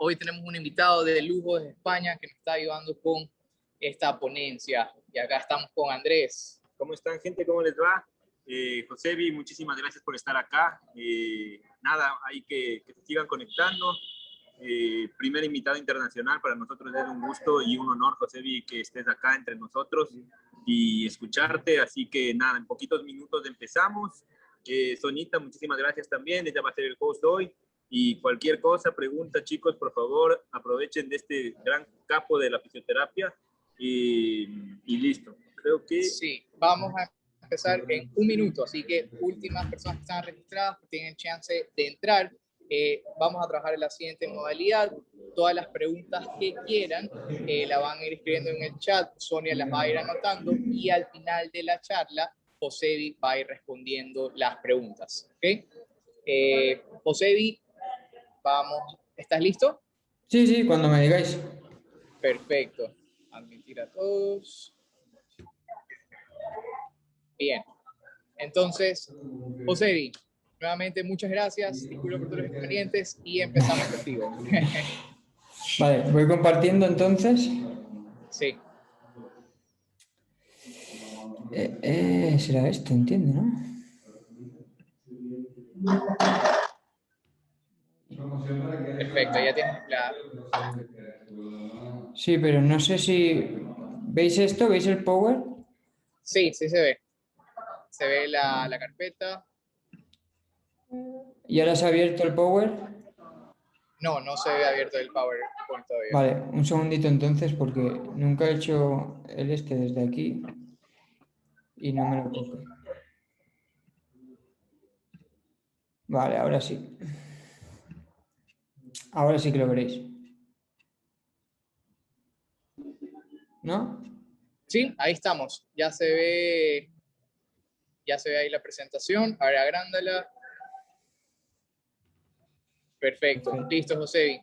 Hoy tenemos un invitado de lujo desde España que nos está ayudando con esta ponencia. Y acá estamos con Andrés. ¿Cómo están, gente? ¿Cómo les va? Josebi, muchísimas gracias por estar acá. Nada, hay que se sigan conectando. Primer invitado internacional, para nosotros es un gusto y un honor, Josebi, que estés acá entre nosotros y escucharte. Así que nada, en poquitos minutos empezamos. Soñita, muchísimas gracias también. Ella va a ser el host hoy. Y cualquier cosa, pregunta, chicos, por favor, aprovechen de este gran capo de la fisioterapia y listo. Creo que... Sí, vamos a empezar en un minuto, así que últimas personas que están registradas que tienen chance de entrar. Vamos a trabajar en la siguiente modalidad. Todas las preguntas que quieran la van a ir escribiendo en el chat, Sonia las va a ir anotando y al final de la charla, Josebi va a ir respondiendo las preguntas. ¿Okay? Josebi, vamos, ¿estás listo? Sí, sí, cuando me digáis. Perfecto. Admitir a todos. Bien. Entonces, Josebi, nuevamente muchas gracias, disculpa por todos los inconvenientes y empezamos contigo. Vale, voy compartiendo entonces. Sí. Será esto, entiendo, ¿no? Perfecto, ya tienes la... Sí, pero no sé si... ¿Veis esto? ¿Veis el power? Sí, sí se ve. Se ve la carpeta. ¿Y ahora se ha abierto el power? No, no se ve abierto el PowerPoint todavía. Vale, un segundito entonces porque nunca he hecho el desde aquí y no me lo coge. Vale, ahora sí. Ahora sí que lo veréis. ¿No? Sí, ahí estamos. Ya se ve ahí la presentación. Ahora agrándala. Perfecto. Listo, Josebi.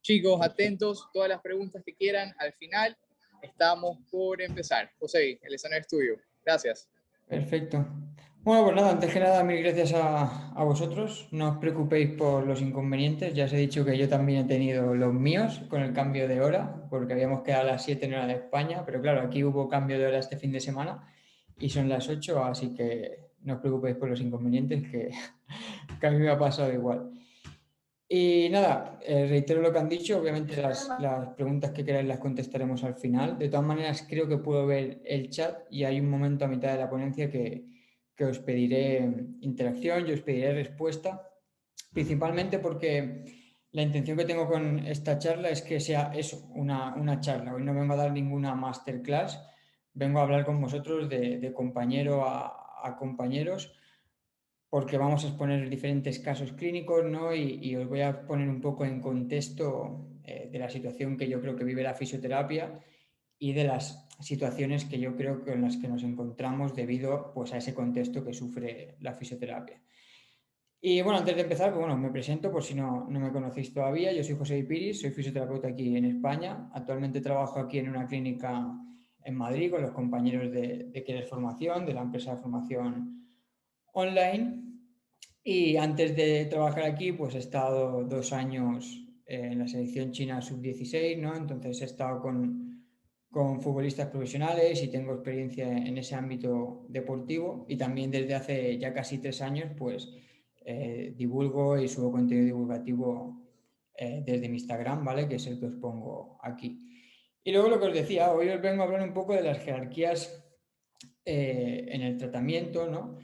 Chicos, atentos, todas las preguntas que quieran. Al final estamos por empezar. Josebi, el escenario es tuyo. Gracias. Perfecto. Bueno, pues nada, antes que nada, mil gracias a vosotros. No os preocupéis por los inconvenientes. Ya os he dicho que yo también he tenido los míos con el cambio de hora, porque habíamos quedado a las 7 en hora de España, pero claro, aquí hubo cambio de hora este fin de semana y son las 8, así que no os preocupéis por los inconvenientes, que a mí me ha pasado igual. Y nada, reitero lo que han dicho, obviamente las preguntas que queráis las contestaremos al final. De todas maneras, creo que puedo ver el chat y hay un momento a mitad de la ponencia que os pediré interacción, yo os pediré respuesta, principalmente porque la intención que tengo con esta charla es que sea eso, una charla. Hoy no vengo a dar ninguna masterclass, vengo a hablar con vosotros de compañero a compañeros, porque vamos a exponer diferentes casos clínicos, ¿no? Y os voy a poner un poco en contexto de la situación que yo creo que vive la fisioterapia y de las situaciones que yo creo que en las que nos encontramos debido, pues, a ese contexto que sufre la fisioterapia. Y bueno, antes de empezar, pues, bueno, me presento por si no me conocéis todavía. Yo soy José Piris, soy fisioterapeuta aquí en España. Actualmente trabajo aquí en una clínica en Madrid con los compañeros de Quieres Formación, de la empresa de formación online. Y antes de trabajar aquí, pues he estado 2 años en la selección china sub-16, ¿no? Entonces he estado con futbolistas profesionales y tengo experiencia en ese ámbito deportivo. Y también desde hace ya casi 3 años, pues divulgo y subo contenido divulgativo desde mi Instagram, ¿vale? Que es el que os pongo aquí. Y luego lo que os decía, hoy os vengo a hablar un poco de las jerarquías en el tratamiento, ¿no?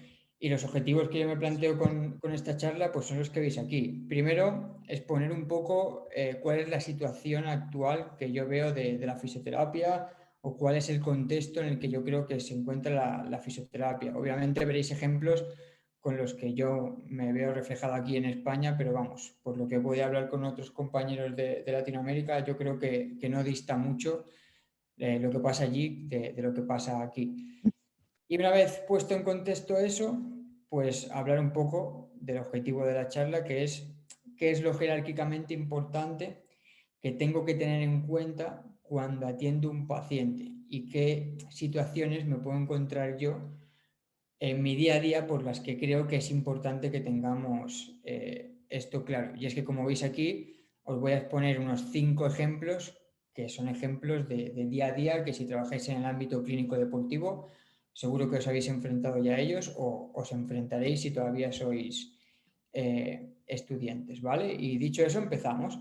Y los objetivos que yo me planteo con esta charla, pues son los que veis aquí. Primero, exponer un poco cuál es la situación actual que yo veo de la fisioterapia o cuál es el contexto en el que yo creo que se encuentra la fisioterapia. Obviamente veréis ejemplos con los que yo me veo reflejado aquí en España, pero vamos, por lo que voy a hablar con otros compañeros de Latinoamérica, yo creo que no dista mucho lo que pasa allí de lo que pasa aquí. Y una vez puesto en contexto eso, pues hablar un poco del objetivo de la charla, que es qué es lo jerárquicamente importante que tengo que tener en cuenta cuando atiendo un paciente y qué situaciones me puedo encontrar yo en mi día a día por las que creo que es importante que tengamos esto claro. Y es que, como veis aquí, os voy a exponer unos 5 ejemplos que son ejemplos de día a día, que si trabajáis en el ámbito clínico deportivo, seguro que os habéis enfrentado ya a ellos o os enfrentaréis si todavía sois estudiantes, ¿vale? Y dicho eso, empezamos.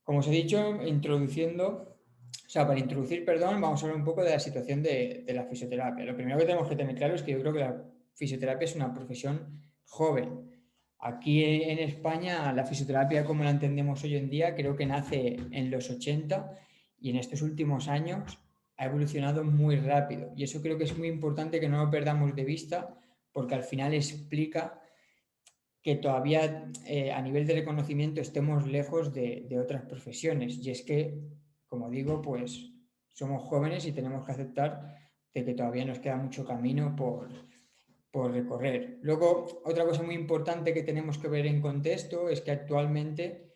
Como os he dicho, para introducir, perdón, vamos a hablar un poco de la situación de la fisioterapia. Lo primero que tenemos que tener claro es que yo creo que la fisioterapia es una profesión joven. Aquí en España, la fisioterapia como la entendemos hoy en día, creo que nace en los 80 y en estos últimos años ha evolucionado muy rápido. Y eso creo que es muy importante que no lo perdamos de vista, porque al final explica que todavía a nivel de reconocimiento estemos lejos de otras profesiones. Y es que, como digo, pues somos jóvenes y tenemos que aceptar de que todavía nos queda mucho camino por recorrer. Luego, otra cosa muy importante que tenemos que ver en contexto es que actualmente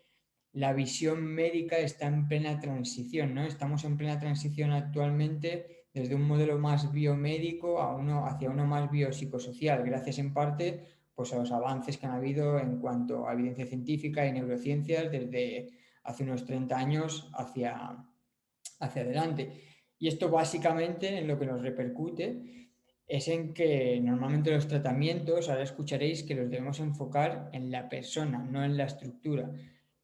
la visión médica está en plena transición, ¿no? Estamos en plena transición actualmente desde un modelo más biomédico hacia uno más biopsicosocial, gracias en parte pues, a los avances que han habido en cuanto a evidencia científica y neurociencias desde hace unos 30 años hacia adelante. Y esto básicamente en lo que nos repercute es en que normalmente los tratamientos, ahora escucharéis que los debemos enfocar en la persona, no en la estructura.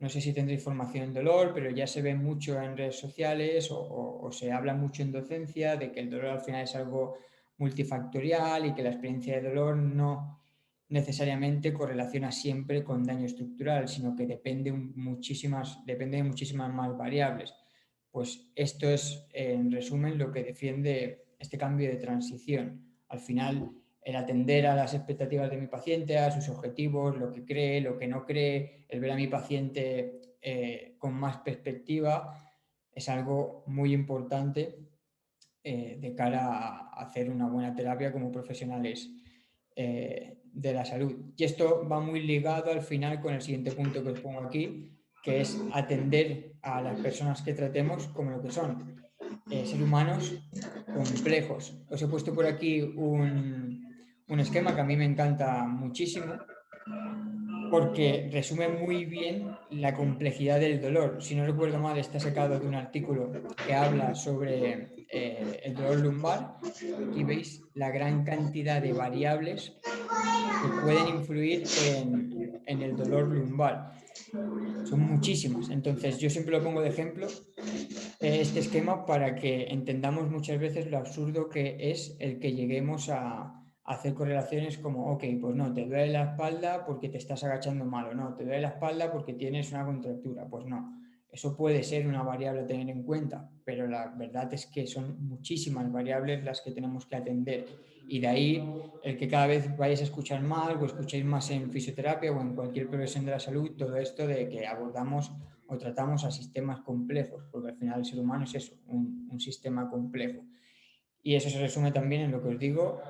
No sé si tendréis formación en dolor, pero ya se ve mucho en redes sociales o se habla mucho en docencia de que el dolor al final es algo multifactorial y que la experiencia de dolor no necesariamente correlaciona siempre con daño estructural, sino que depende de muchísimas más variables. Pues esto es, en resumen, lo que defiende este cambio de transición. Al final, el atender a las expectativas de mi paciente, a sus objetivos, lo que cree, lo que no cree, el ver a mi paciente con más perspectiva, es algo muy importante de cara a hacer una buena terapia como profesionales de la salud. Y esto va muy ligado al final con el siguiente punto que os pongo aquí, que es atender a las personas que tratemos como lo que son, seres humanos complejos. Os he puesto por aquí un esquema que a mí me encanta muchísimo porque resume muy bien la complejidad del dolor. Si no recuerdo mal, está sacado de un artículo que habla sobre el dolor lumbar. Aquí veis la gran cantidad de variables que pueden influir en el dolor lumbar. Son muchísimas. Entonces, yo siempre lo pongo de ejemplo, este esquema, para que entendamos muchas veces lo absurdo que es el que lleguemos a hacer correlaciones como, ok, pues no, te duele la espalda porque te estás agachando mal, o no, te duele la espalda porque tienes una contractura. Pues no, eso puede ser una variable a tener en cuenta, pero la verdad es que son muchísimas variables las que tenemos que atender. Y de ahí el que cada vez vayáis a escuchar más o escuchéis más en fisioterapia o en cualquier profesión de la salud, todo esto de que abordamos o tratamos a sistemas complejos, porque al final el ser humano es eso, un sistema complejo. Y eso se resume también en lo que os digo,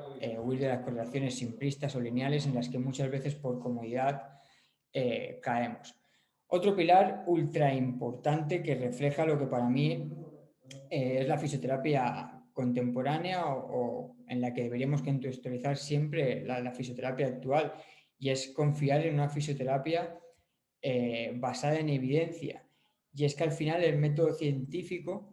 huir de las correlaciones simplistas o lineales en las que muchas veces por comodidad caemos. Otro pilar ultra importante que refleja lo que para mí es la fisioterapia contemporánea o en la que deberíamos contextualizar siempre la fisioterapia actual, y es confiar en una fisioterapia basada en evidencia. Y es que al final el método científico,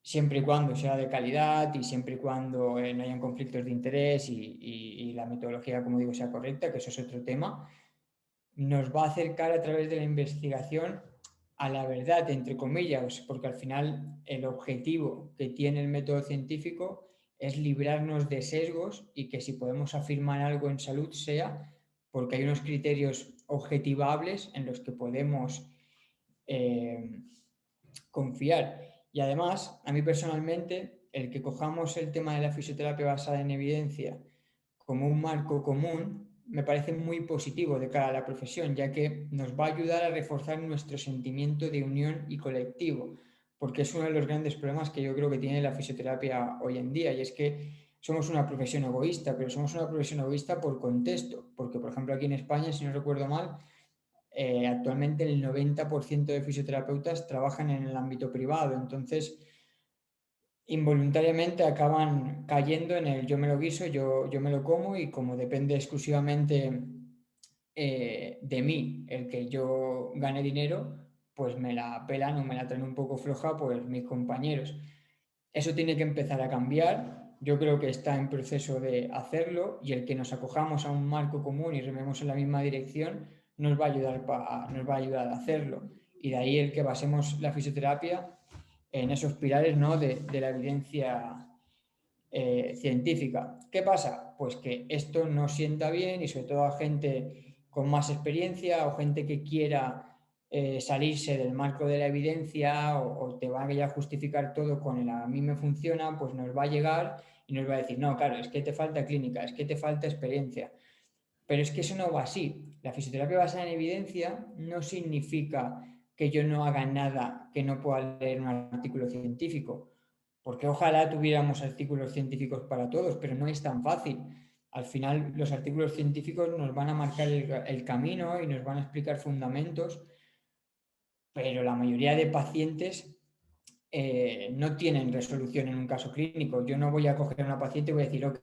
siempre y cuando sea de calidad y siempre y cuando no hayan conflictos de interés y la metodología, como digo, sea correcta, que eso es otro tema, nos va a acercar a través de la investigación a la verdad, entre comillas, porque al final el objetivo que tiene el método científico es librarnos de sesgos y que si podemos afirmar algo en salud sea porque hay unos criterios objetivables en los que podemos confiar. Y además, a mí personalmente, el que cojamos el tema de la fisioterapia basada en evidencia como un marco común me parece muy positivo de cara a la profesión, ya que nos va a ayudar a reforzar nuestro sentimiento de unión y colectivo, porque es uno de los grandes problemas que yo creo que tiene la fisioterapia hoy en día, y es que somos una profesión egoísta, pero somos una profesión egoísta por contexto, porque por ejemplo aquí en España, si no recuerdo mal, actualmente el 90% de fisioterapeutas trabajan en el ámbito privado, entonces involuntariamente acaban cayendo en el yo me lo guiso, yo me lo como, y como depende exclusivamente de mí el que yo gane dinero, pues me la pelan o me la traen un poco floja pues mis compañeros. Eso tiene que empezar a cambiar. Yo creo que está en proceso de hacerlo y el que nos acojamos a un marco común y rememos en la misma dirección nos va a ayudar a hacerlo. Y de ahí el que basemos la fisioterapia en esos pilares, ¿no?, de la evidencia científica. ¿Qué pasa? Pues que esto no sienta bien y sobre todo a gente con más experiencia o gente que quiera salirse del marco de la evidencia o te vaya a justificar todo con el a mí me funciona, pues nos va a llegar y nos va a decir, no, claro, es que te falta clínica, es que te falta experiencia. Pero es que eso no va así. La fisioterapia basada en evidencia no significa que yo no haga nada que no pueda leer un artículo científico, porque ojalá tuviéramos artículos científicos para todos, pero no es tan fácil. Al final los artículos científicos nos van a marcar el camino y nos van a explicar fundamentos, pero la mayoría de pacientes no tienen resolución en un caso clínico. Yo no voy a coger a una paciente y voy a decir, ok,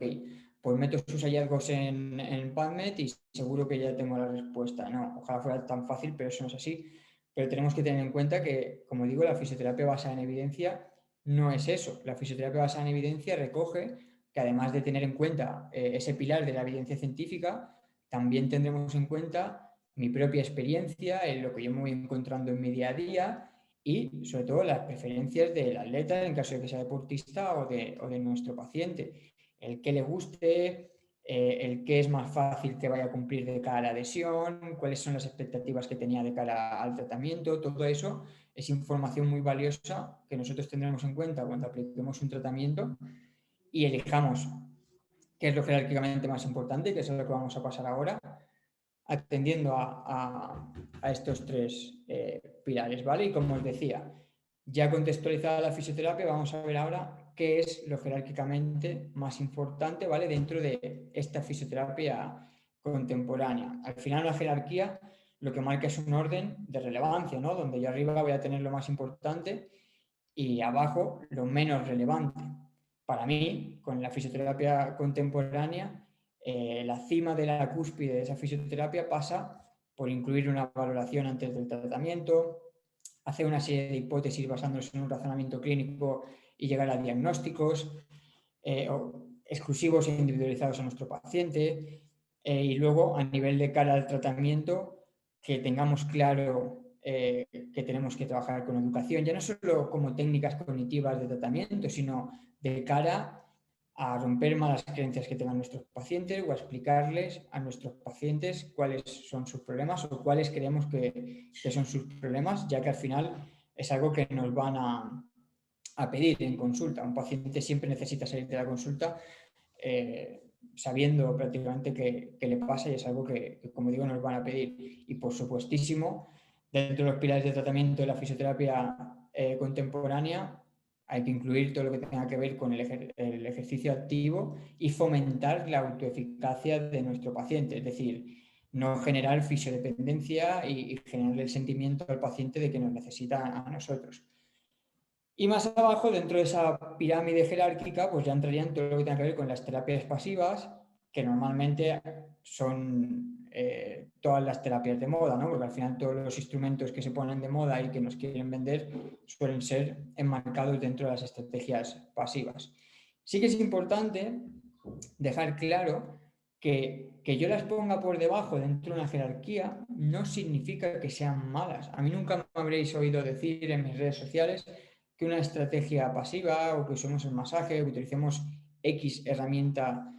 pues meto sus hallazgos en PubMed y seguro que ya tengo la respuesta. No, ojalá fuera tan fácil, pero eso no es así. Pero tenemos que tener en cuenta que, como digo, la fisioterapia basada en evidencia no es eso. La fisioterapia basada en evidencia recoge que además de tener en cuenta ese pilar de la evidencia científica, también tendremos en cuenta mi propia experiencia, en lo que yo me voy encontrando en mi día a día y sobre todo las preferencias del atleta en caso de que sea deportista o de nuestro paciente. El que le guste, el que es más fácil que vaya a cumplir de cara a la adhesión, cuáles son las expectativas que tenía de cara al tratamiento, todo eso es información muy valiosa que nosotros tendremos en cuenta cuando apliquemos un tratamiento y elijamos qué es lo jerárquicamente más importante, que es lo que vamos a pasar ahora, atendiendo a estos tres pilares, ¿vale? Y como os decía, ya contextualizada la fisioterapia, vamos a ver ahora qué es lo jerárquicamente más importante, ¿vale? Dentro de esta fisioterapia contemporánea. Al final la jerarquía lo que marca es un orden de relevancia, ¿no? Donde yo arriba voy a tener lo más importante y abajo lo menos relevante. Para mí, con la fisioterapia contemporánea, la cima de la cúspide de esa fisioterapia pasa por incluir una valoración antes del tratamiento, hacer una serie de hipótesis basándose en un razonamiento clínico y llegar a diagnósticos exclusivos e individualizados a nuestro paciente y luego a nivel de cara al tratamiento que tengamos claro que tenemos que trabajar con educación, ya no solo como técnicas cognitivas de tratamiento, sino de cara a romper malas creencias que tengan nuestros pacientes o a explicarles a nuestros pacientes cuáles son sus problemas o cuáles creemos que son sus problemas, ya que al final es algo que nos van a pedir en consulta. Un paciente siempre necesita salir de la consulta sabiendo prácticamente qué le pasa y es algo que, como digo, nos van a pedir. Y por supuestísimo, dentro de los pilares de tratamiento de la fisioterapia contemporánea, hay que incluir todo lo que tenga que ver con el ejercicio activo y fomentar la autoeficacia de nuestro paciente, es decir, no generar fisiodependencia y generar el sentimiento al paciente de que nos necesita a nosotros. Y más abajo, dentro de esa pirámide jerárquica, pues ya entrarían todo lo que tenga que ver con las terapias pasivas, que normalmente son todas las terapias de moda, ¿no? Porque al final todos los instrumentos que se ponen de moda y que nos quieren vender suelen ser enmarcados dentro de las estrategias pasivas. Sí que es importante dejar claro que yo las ponga por debajo dentro de una jerarquía no significa que sean malas. A mí nunca me habréis oído decir en mis redes sociales que una estrategia pasiva o que usemos el masaje o que utilicemos X herramienta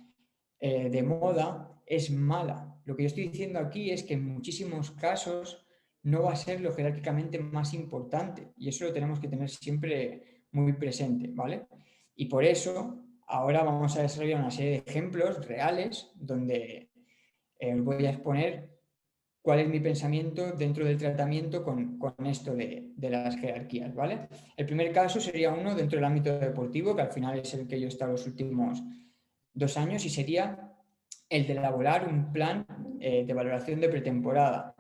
de moda es mala. Lo que yo estoy diciendo aquí es que en muchísimos casos no va a ser lo jerárquicamente más importante y eso lo tenemos que tener siempre muy presente, ¿vale? Y por eso ahora vamos a desarrollar una serie de ejemplos reales donde os voy a exponer cuál es mi pensamiento dentro del tratamiento con esto de las jerarquías, ¿vale? El primer caso sería uno dentro del ámbito deportivo, que al final es el que yo he estado los últimos 2 años, y sería el de elaborar un plan de valoración de pretemporada.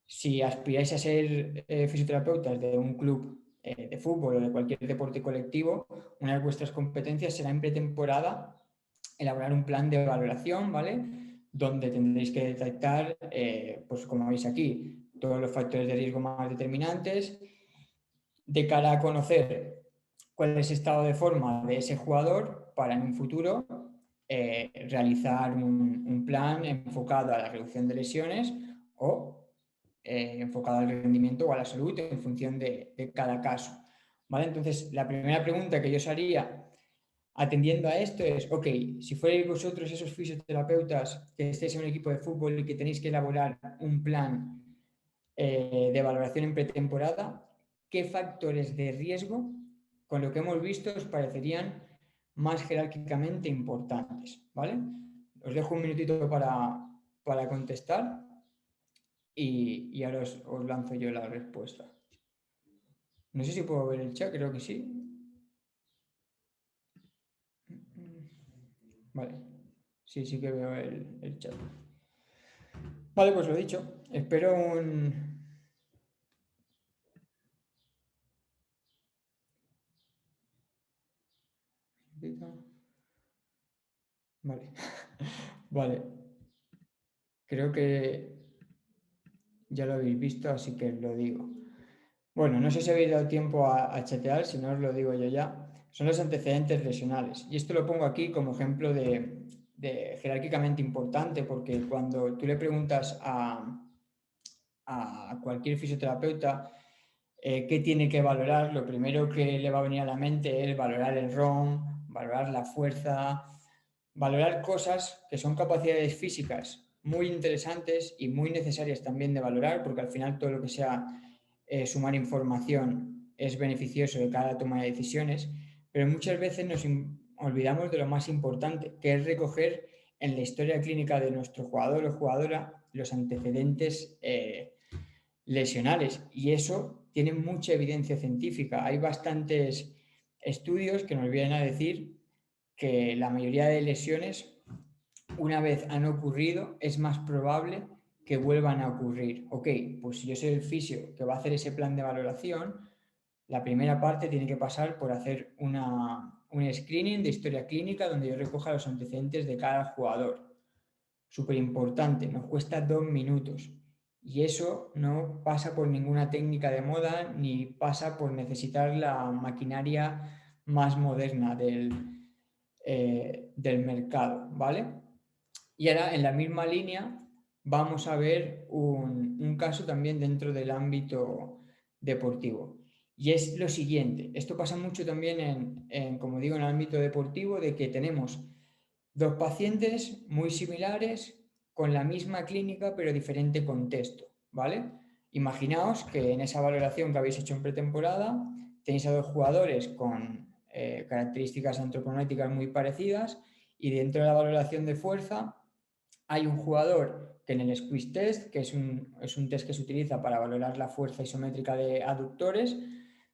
Si aspiráis a ser fisioterapeutas de un club de fútbol o de cualquier deporte colectivo, una de vuestras competencias será en pretemporada elaborar un plan de valoración, ¿vale? Donde tendréis que detectar, pues como veis aquí, todos los factores de riesgo más determinantes, de cara a conocer cuál es el estado de forma de ese jugador para en un futuro realizar un plan enfocado a la reducción de lesiones o enfocado al rendimiento o a la salud en función de cada caso. ¿Vale? Entonces, la primera pregunta que yo os haría atendiendo a esto es, ok, si fuerais vosotros esos fisioterapeutas que estéis en un equipo de fútbol y que tenéis que elaborar un plan de valoración en pretemporada, ¿qué factores de riesgo, con lo que hemos visto, os parecerían más jerárquicamente importantes? ¿Vale? Os dejo un minutito para contestar y ahora os lanzo yo la respuesta. No sé si puedo ver el chat, creo que sí. Vale, sí que veo el chat. Vale, pues lo dicho, espero un... Vale, vale. Creo que ya lo habéis visto, así que os lo digo. Bueno, no sé si habéis dado tiempo a chatear, si no os lo digo yo ya. Son los antecedentes lesionales. Y esto lo pongo aquí como ejemplo de jerárquicamente importante, porque cuando tú le preguntas a cualquier fisioterapeuta qué tiene que valorar, lo primero que le va a venir a la mente es valorar el ROM, valorar la fuerza, valorar cosas que son capacidades físicas muy interesantes y muy necesarias también de valorar, porque al final todo lo que sea sumar información es beneficioso de cada toma de decisiones, pero muchas veces nos olvidamos de lo más importante, que es recoger en la historia clínica de nuestro jugador o jugadora los antecedentes lesionales, y eso tiene mucha evidencia científica. Hay bastantes estudios que nos vienen a decir que la mayoría de lesiones, una vez han ocurrido, es más probable que vuelvan a ocurrir. Ok, pues si yo soy el fisio que va a hacer ese plan de valoración, la primera parte tiene que pasar por hacer un screening de historia clínica donde yo recoja los antecedentes de cada jugador. Súper importante, nos cuesta 2 minutos. Y eso no pasa por ninguna técnica de moda ni pasa por necesitar la maquinaria más moderna del mercado, ¿vale? Y ahora en la misma línea vamos a ver un caso también dentro del ámbito deportivo. Y es lo siguiente, esto pasa mucho también como digo, en el ámbito deportivo, de que tenemos dos pacientes muy similares con la misma clínica pero diferente contexto, ¿vale? Imaginaos que en esa valoración que habéis hecho en pretemporada tenéis a dos jugadores con características antropométricas muy parecidas y dentro de la valoración de fuerza hay un jugador que en el squeeze test, que es un test que se utiliza para valorar la fuerza isométrica de aductores,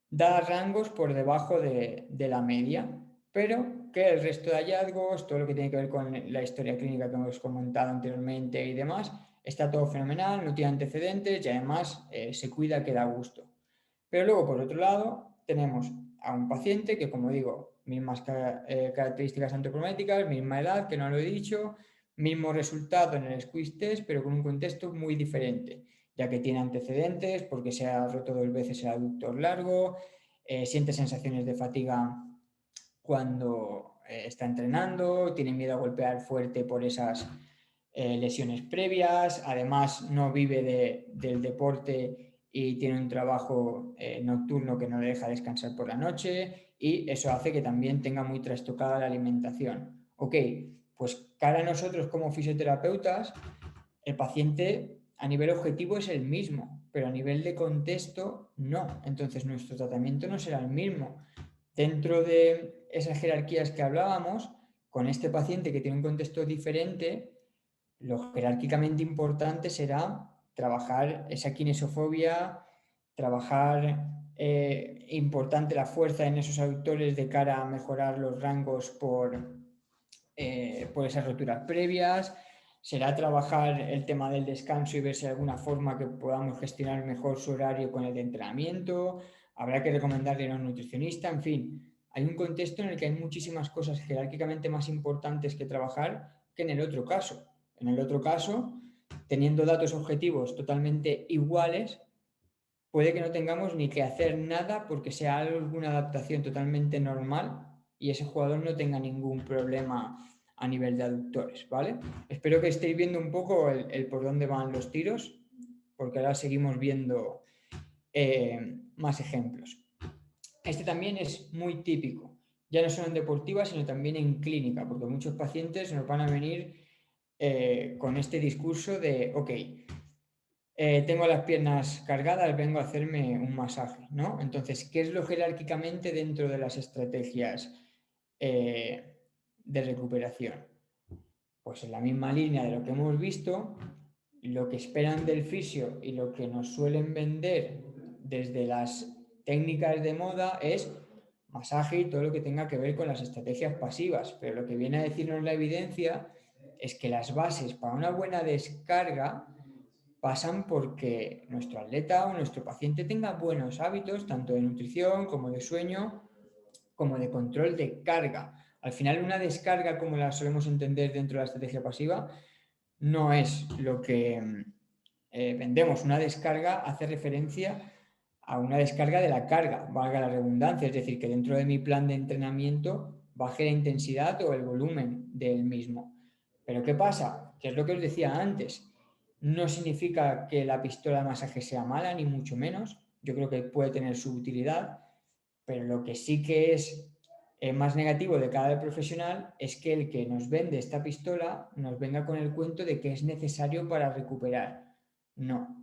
da rangos por debajo de la media, pero que el resto de hallazgos, todo lo que tiene que ver con la historia clínica que hemos comentado anteriormente y demás, está todo fenomenal, no tiene antecedentes y además se cuida, que da gusto. Pero luego, por otro lado, tenemos a un paciente que, como digo, mismas características antropométricas, misma edad, que no lo he dicho, mismo resultado en el squeeze test, pero con un contexto muy diferente, ya que tiene antecedentes porque se ha roto 2 veces el aductor largo, siente sensaciones de fatiga cuando está entrenando, tiene miedo a golpear fuerte por esas lesiones previas, además no vive del deporte y tiene un trabajo nocturno que no le deja descansar por la noche, y eso hace que también tenga muy trastocada la alimentación. Ok, pues cara a nosotros como fisioterapeutas, el paciente a nivel objetivo es el mismo, pero a nivel de contexto no. Entonces nuestro tratamiento no será el mismo. Dentro de esas jerarquías que hablábamos, con este paciente que tiene un contexto diferente, lo jerárquicamente importante será trabajar esa kinesofobia, trabajar importante la fuerza en esos aductores de cara a mejorar los rangos por esas roturas previas. Será trabajar el tema del descanso y ver si hay alguna forma que podamos gestionar mejor su horario con el de entrenamiento. Habrá que recomendarle a un nutricionista, en fin. Hay un contexto en el que hay muchísimas cosas jerárquicamente más importantes que trabajar que en el otro caso. En el otro caso teniendo datos objetivos totalmente iguales, puede que no tengamos ni que hacer nada porque sea alguna adaptación totalmente normal y ese jugador no tenga ningún problema a nivel de aductores, ¿vale? Espero que estéis viendo un poco el por dónde van los tiros, porque ahora seguimos viendo más ejemplos. Este también es muy típico, ya no solo en deportiva, sino también en clínica, porque muchos pacientes nos van a venir con este discurso de, ok, tengo las piernas cargadas, vengo a hacerme un masaje, ¿no? Entonces, ¿qué es lo jerárquicamente dentro de las estrategias de recuperación? Pues en la misma línea de lo que hemos visto, lo que esperan del fisio y lo que nos suelen vender desde las técnicas de moda es masaje y todo lo que tenga que ver con las estrategias pasivas, pero lo que viene a decirnos la evidencia es que las bases para una buena descarga pasan porque nuestro atleta o nuestro paciente tenga buenos hábitos, tanto de nutrición como de sueño, como de control de carga. Al final, una descarga, como la solemos entender dentro de la estrategia pasiva, no es lo que vendemos. Una descarga hace referencia a una descarga de la carga, valga la redundancia, es decir, que dentro de mi plan de entrenamiento baje la intensidad o el volumen del mismo. Pero ¿qué pasa? Que es lo que os decía antes. No significa que la pistola de masaje sea mala, ni mucho menos. Yo creo que puede tener su utilidad, pero lo que sí que es más negativo de cada profesional es que el que nos vende esta pistola nos venga con el cuento de que es necesario para recuperar. No,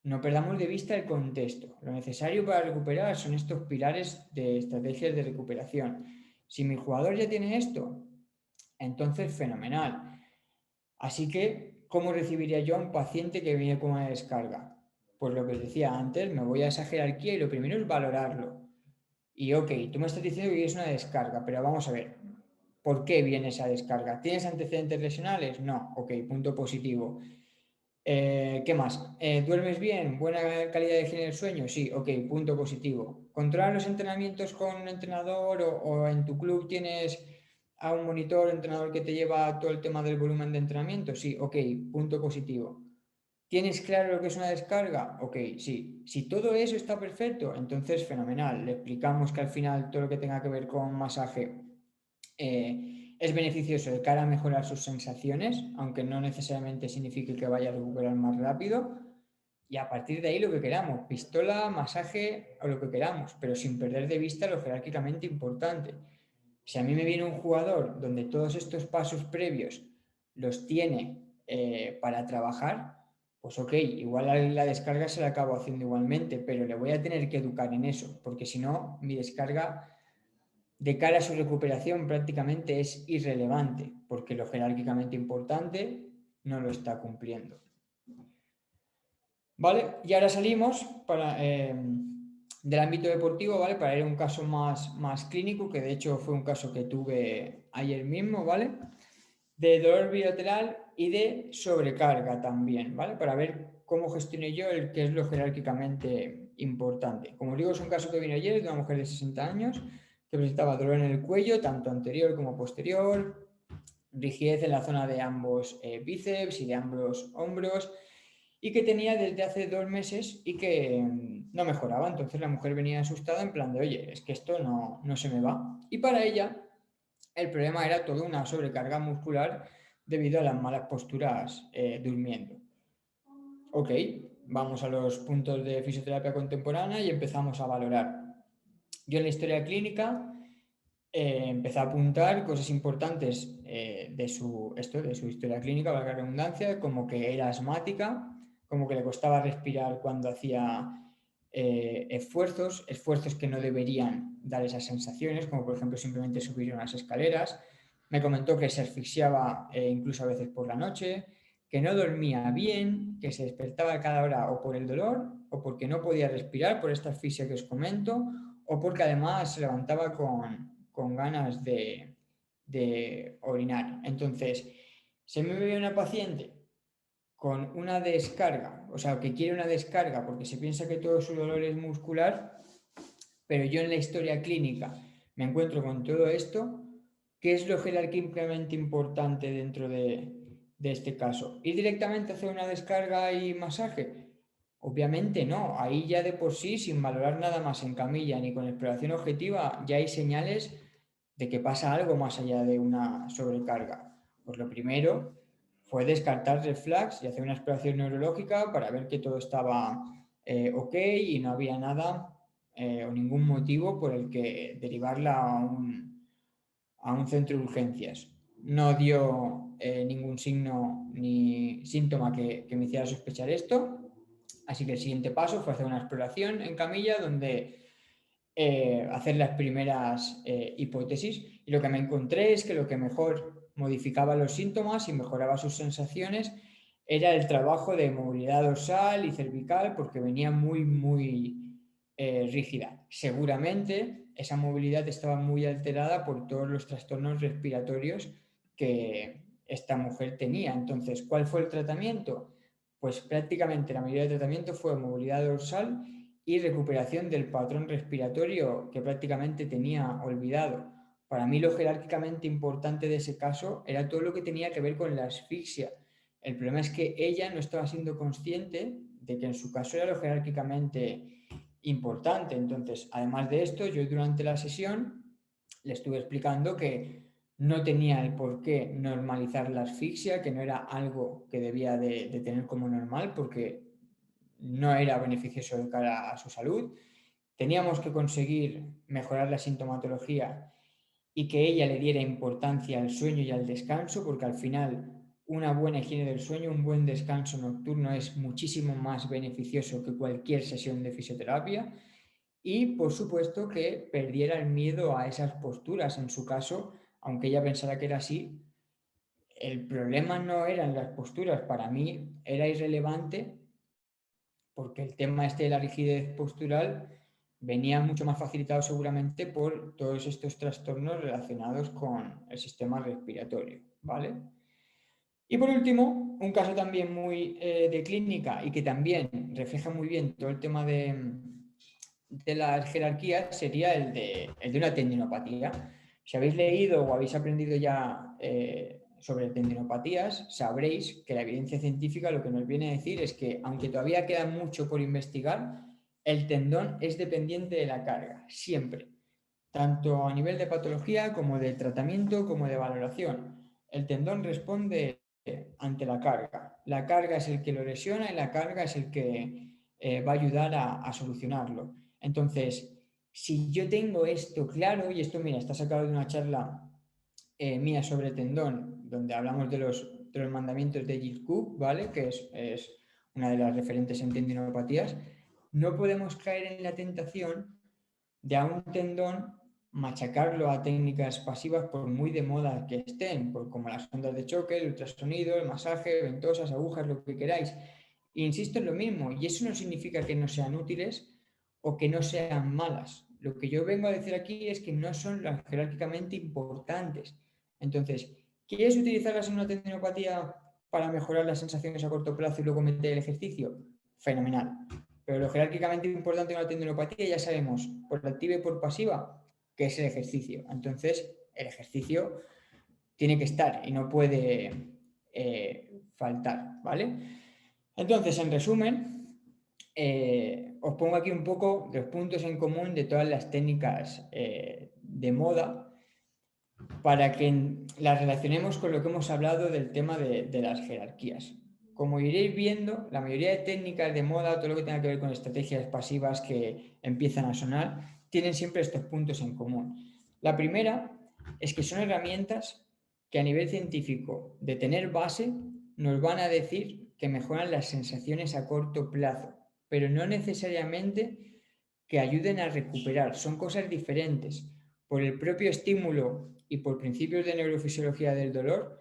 no perdamos de vista el contexto. Lo necesario para recuperar son estos pilares de estrategias de recuperación. Si mi jugador ya tiene esto, entonces fenomenal. Así que, ¿cómo recibiría yo a un paciente que viene con una descarga? Pues lo que os decía antes, me voy a esa jerarquía y lo primero es valorarlo. Y ok, tú me estás diciendo que es una descarga, pero vamos a ver, ¿por qué viene esa descarga? ¿Tienes antecedentes lesionales? No, ok, punto positivo. ¿Qué más? ¿Duermes bien? ¿Buena calidad de higiene del sueño? Sí, ok, punto positivo. ¿Controlas los entrenamientos con un entrenador o en tu club tienes a un monitor, entrenador que te lleva todo el tema del volumen de entrenamiento? Sí, ok, punto positivo. ¿Tienes claro lo que es una descarga? Ok, sí. Si todo eso está perfecto, entonces fenomenal. Le explicamos que al final todo lo que tenga que ver con masaje es beneficioso de cara a mejorar sus sensaciones, aunque no necesariamente signifique que vaya a recuperar más rápido. Y a partir de ahí lo que queramos, pistola, masaje o lo que queramos, pero sin perder de vista lo jerárquicamente importante. Si a mí me viene un jugador donde todos estos pasos previos los tiene para trabajar, pues ok, igual la descarga se la acabo haciendo igualmente, pero le voy a tener que educar en eso, porque si no, mi descarga de cara a su recuperación prácticamente es irrelevante, porque lo jerárquicamente importante no lo está cumpliendo. ¿Vale? Y ahora salimos del ámbito deportivo, ¿vale? Para ir a un caso más clínico, que de hecho fue un caso que tuve ayer mismo, ¿vale? De dolor bilateral y de sobrecarga también, ¿vale? Para ver cómo gestioné yo el que es lo jerárquicamente importante. Como os digo, es un caso que vino ayer de una mujer de 60 años que presentaba dolor en el cuello, tanto anterior como posterior, rigidez en la zona de ambos bíceps y de ambos hombros, y que tenía desde hace 2 meses y que no mejoraba. Entonces la mujer venía asustada en plan de, oye, es que esto no se me va. Y para ella el problema era toda una sobrecarga muscular debido a las malas posturas durmiendo. Ok, vamos a los puntos de fisioterapia contemporánea y empezamos a valorar. Yo en la historia clínica empecé a apuntar cosas importantes de su historia clínica, valga la redundancia, como que era asmática, como que le costaba respirar cuando hacía esfuerzos que no deberían dar esas sensaciones, como por ejemplo simplemente subir unas escaleras. Me comentó que se asfixiaba incluso a veces por la noche, que no dormía bien, que se despertaba a cada hora o por el dolor o porque no podía respirar por esta asfixia que os comento, o porque además se levantaba con ganas de orinar. Entonces, se me ve una paciente con una descarga, o sea, que quiere una descarga porque se piensa que todo su dolor es muscular, pero yo en la historia clínica me encuentro con todo esto. ¿Qué es lo jerárquicamente importante dentro de de este caso. ¿Ir directamente a hacer una descarga y masaje? Obviamente no, ahí ya de por sí, sin valorar nada más en camilla ni con exploración objetiva, ya hay señales de que pasa algo más allá de una sobrecarga. Pues lo primero fue descartar red flags y hacer una exploración neurológica para ver que todo estaba ok y no había nada o ningún motivo por el que derivarla a un centro de urgencias. No dio ningún signo ni síntoma que me hiciera sospechar esto. Así que el siguiente paso fue hacer una exploración en camilla donde hacer las primeras hipótesis. Y lo que me encontré es que lo que mejor modificaba los síntomas y mejoraba sus sensaciones era el trabajo de movilidad dorsal y cervical, porque venía muy rígida. Seguramente esa movilidad estaba muy alterada por todos los trastornos respiratorios que esta mujer tenía. Entonces, ¿cuál fue el tratamiento? Pues prácticamente la mayoría del tratamiento fue movilidad dorsal y recuperación del patrón respiratorio que prácticamente tenía olvidado. Para mí lo jerárquicamente importante de ese caso era todo lo que tenía que ver con la asfixia. El problema es que ella no estaba siendo consciente de que en su caso era lo jerárquicamente importante. Entonces, además de esto, yo durante la sesión le estuve explicando que no tenía el por qué normalizar la asfixia, que no era algo que debía de tener como normal, porque no era beneficioso de cara a su salud. Teníamos que conseguir mejorar la sintomatología y que ella le diera importancia al sueño y al descanso, porque al final una buena higiene del sueño, un buen descanso nocturno es muchísimo más beneficioso que cualquier sesión de fisioterapia. Y por supuesto que perdiera el miedo a esas posturas. En su caso, aunque ella pensara que era así, el problema no eran las posturas. Para mí era irrelevante porque el tema este de la rigidez postural venía mucho más facilitado seguramente por todos estos trastornos relacionados con el sistema respiratorio, ¿vale? Y por último, un caso también muy de clínica y que también refleja muy bien todo el tema de las jerarquías sería el de una tendinopatía. Si habéis leído o habéis aprendido ya sobre tendinopatías, sabréis que la evidencia científica lo que nos viene a decir es que, aunque todavía queda mucho por investigar, el tendón es dependiente de la carga, siempre, tanto a nivel de patología como de tratamiento como de valoración. El tendón responde ante la carga. La carga es el que lo lesiona y la carga es el que va a ayudar a solucionarlo. Entonces, si yo tengo esto claro, y esto, mira, está sacado de una charla mía sobre tendón, donde hablamos de los mandamientos de Jill Cook, ¿vale? Que es una de las referentes en tendinopatías, no podemos caer en la tentación de a un tendón machacarlo a técnicas pasivas por muy de moda que estén, como las ondas de choque, el ultrasonido, el masaje, ventosas, agujas, lo que queráis. E insisto en lo mismo, y eso no significa que no sean útiles o que no sean malas. Lo que yo vengo a decir aquí es que no son las jerárquicamente importantes. Entonces, ¿quieres utilizarlas en una tendinopatía para mejorar las sensaciones a corto plazo y luego meter el ejercicio? Fenomenal. Pero lo jerárquicamente importante en una tendinopatía ya sabemos, por activa y por pasiva, que es el ejercicio. Entonces, el ejercicio tiene que estar y no puede faltar, ¿vale? Entonces, en resumen, os pongo aquí un poco los puntos en común de todas las técnicas de moda para que las relacionemos con lo que hemos hablado del tema de las jerarquías. Como iréis viendo, la mayoría de técnicas de moda, todo lo que tenga que ver con estrategias pasivas que empiezan a sonar, tienen siempre estos puntos en común. La primera es que son herramientas que a nivel científico, de tener base, nos van a decir que mejoran las sensaciones a corto plazo, pero no necesariamente que ayuden a recuperar. Son cosas diferentes. Por el propio estímulo y por principios de neurofisiología del dolor,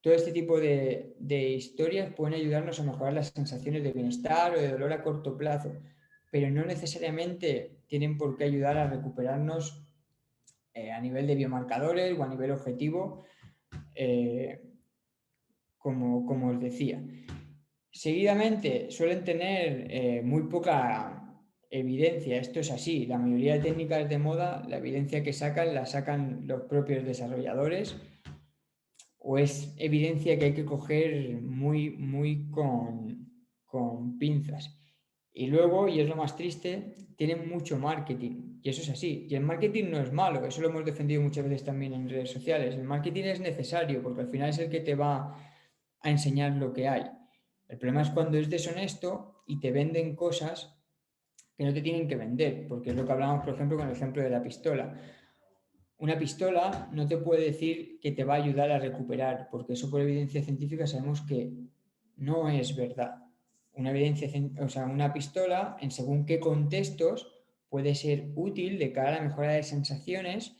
todo este tipo de historias pueden ayudarnos a mejorar las sensaciones de bienestar o de dolor a corto plazo, pero no necesariamente tienen por qué ayudar a recuperarnos a nivel de biomarcadores o a nivel objetivo, como os decía. Seguidamente suelen tener muy poca evidencia, esto es así, la mayoría de técnicas de moda, la evidencia que sacan la sacan los propios desarrolladores o es evidencia que hay que coger muy con pinzas. Y luego, y es lo más triste, tienen mucho marketing, y eso es así. Y el marketing no es malo, eso lo hemos defendido muchas veces también en redes sociales. El marketing es necesario porque al final es el que te va a enseñar lo que hay. El problema es cuando es deshonesto y te venden cosas que no te tienen que vender, porque es lo que hablamos, por ejemplo, con el ejemplo de la pistola. Una pistola no te puede decir que te va a ayudar a recuperar, porque eso por evidencia científica sabemos que no es verdad. Una pistola, en según qué contextos, puede ser útil de cara a la mejora de sensaciones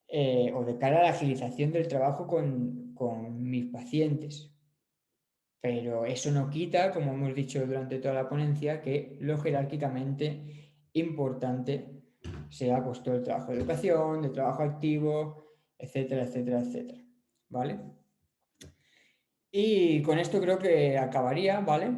o de cara a la agilización del trabajo con mis pacientes. Pero eso no quita, como hemos dicho durante toda la ponencia, que lo jerárquicamente importante sea pues todo el trabajo de educación, de trabajo activo, etcétera, etcétera, etcétera. ¿Vale? Y con esto creo que acabaría, ¿vale?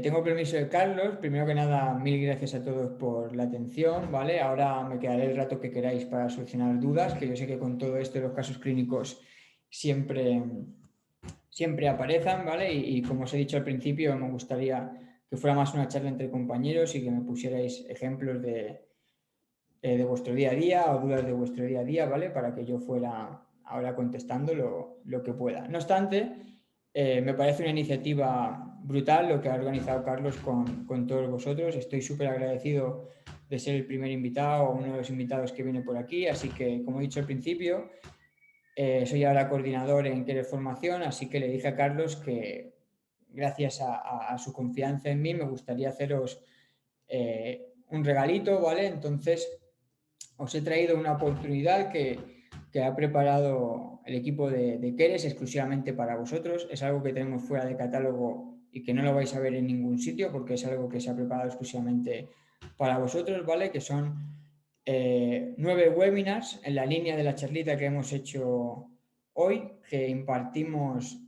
Tengo permiso de Carlos. Primero que nada, mil gracias a todos por la atención, ¿vale? Ahora me quedaré el rato que queráis para solucionar dudas, que yo sé que con todo esto de los casos clínicos siempre aparezcan, ¿vale? Y como os he dicho al principio, me gustaría que fuera más una charla entre compañeros y que me pusierais ejemplos de vuestro día a día o dudas de vuestro día a día, ¿vale? Para que yo fuera ahora contestando lo que pueda. No obstante, me parece una iniciativa brutal lo que ha organizado Carlos con todos vosotros. Estoy súper agradecido de ser el primer invitado o uno de los invitados que viene por aquí. Así que, como he dicho al principio, soy ahora coordinador en Querer Formación, así que le dije a Carlos que gracias a su confianza en mí me gustaría haceros un regalito, ¿vale? Entonces os he traído una oportunidad que ha preparado el equipo de Queres exclusivamente para vosotros. Es algo que tenemos fuera de catálogo y que no lo vais a ver en ningún sitio porque es algo que se ha preparado exclusivamente para vosotros, ¿vale? Que son 9 webinars en la línea de la charlita que hemos hecho hoy, que impartimos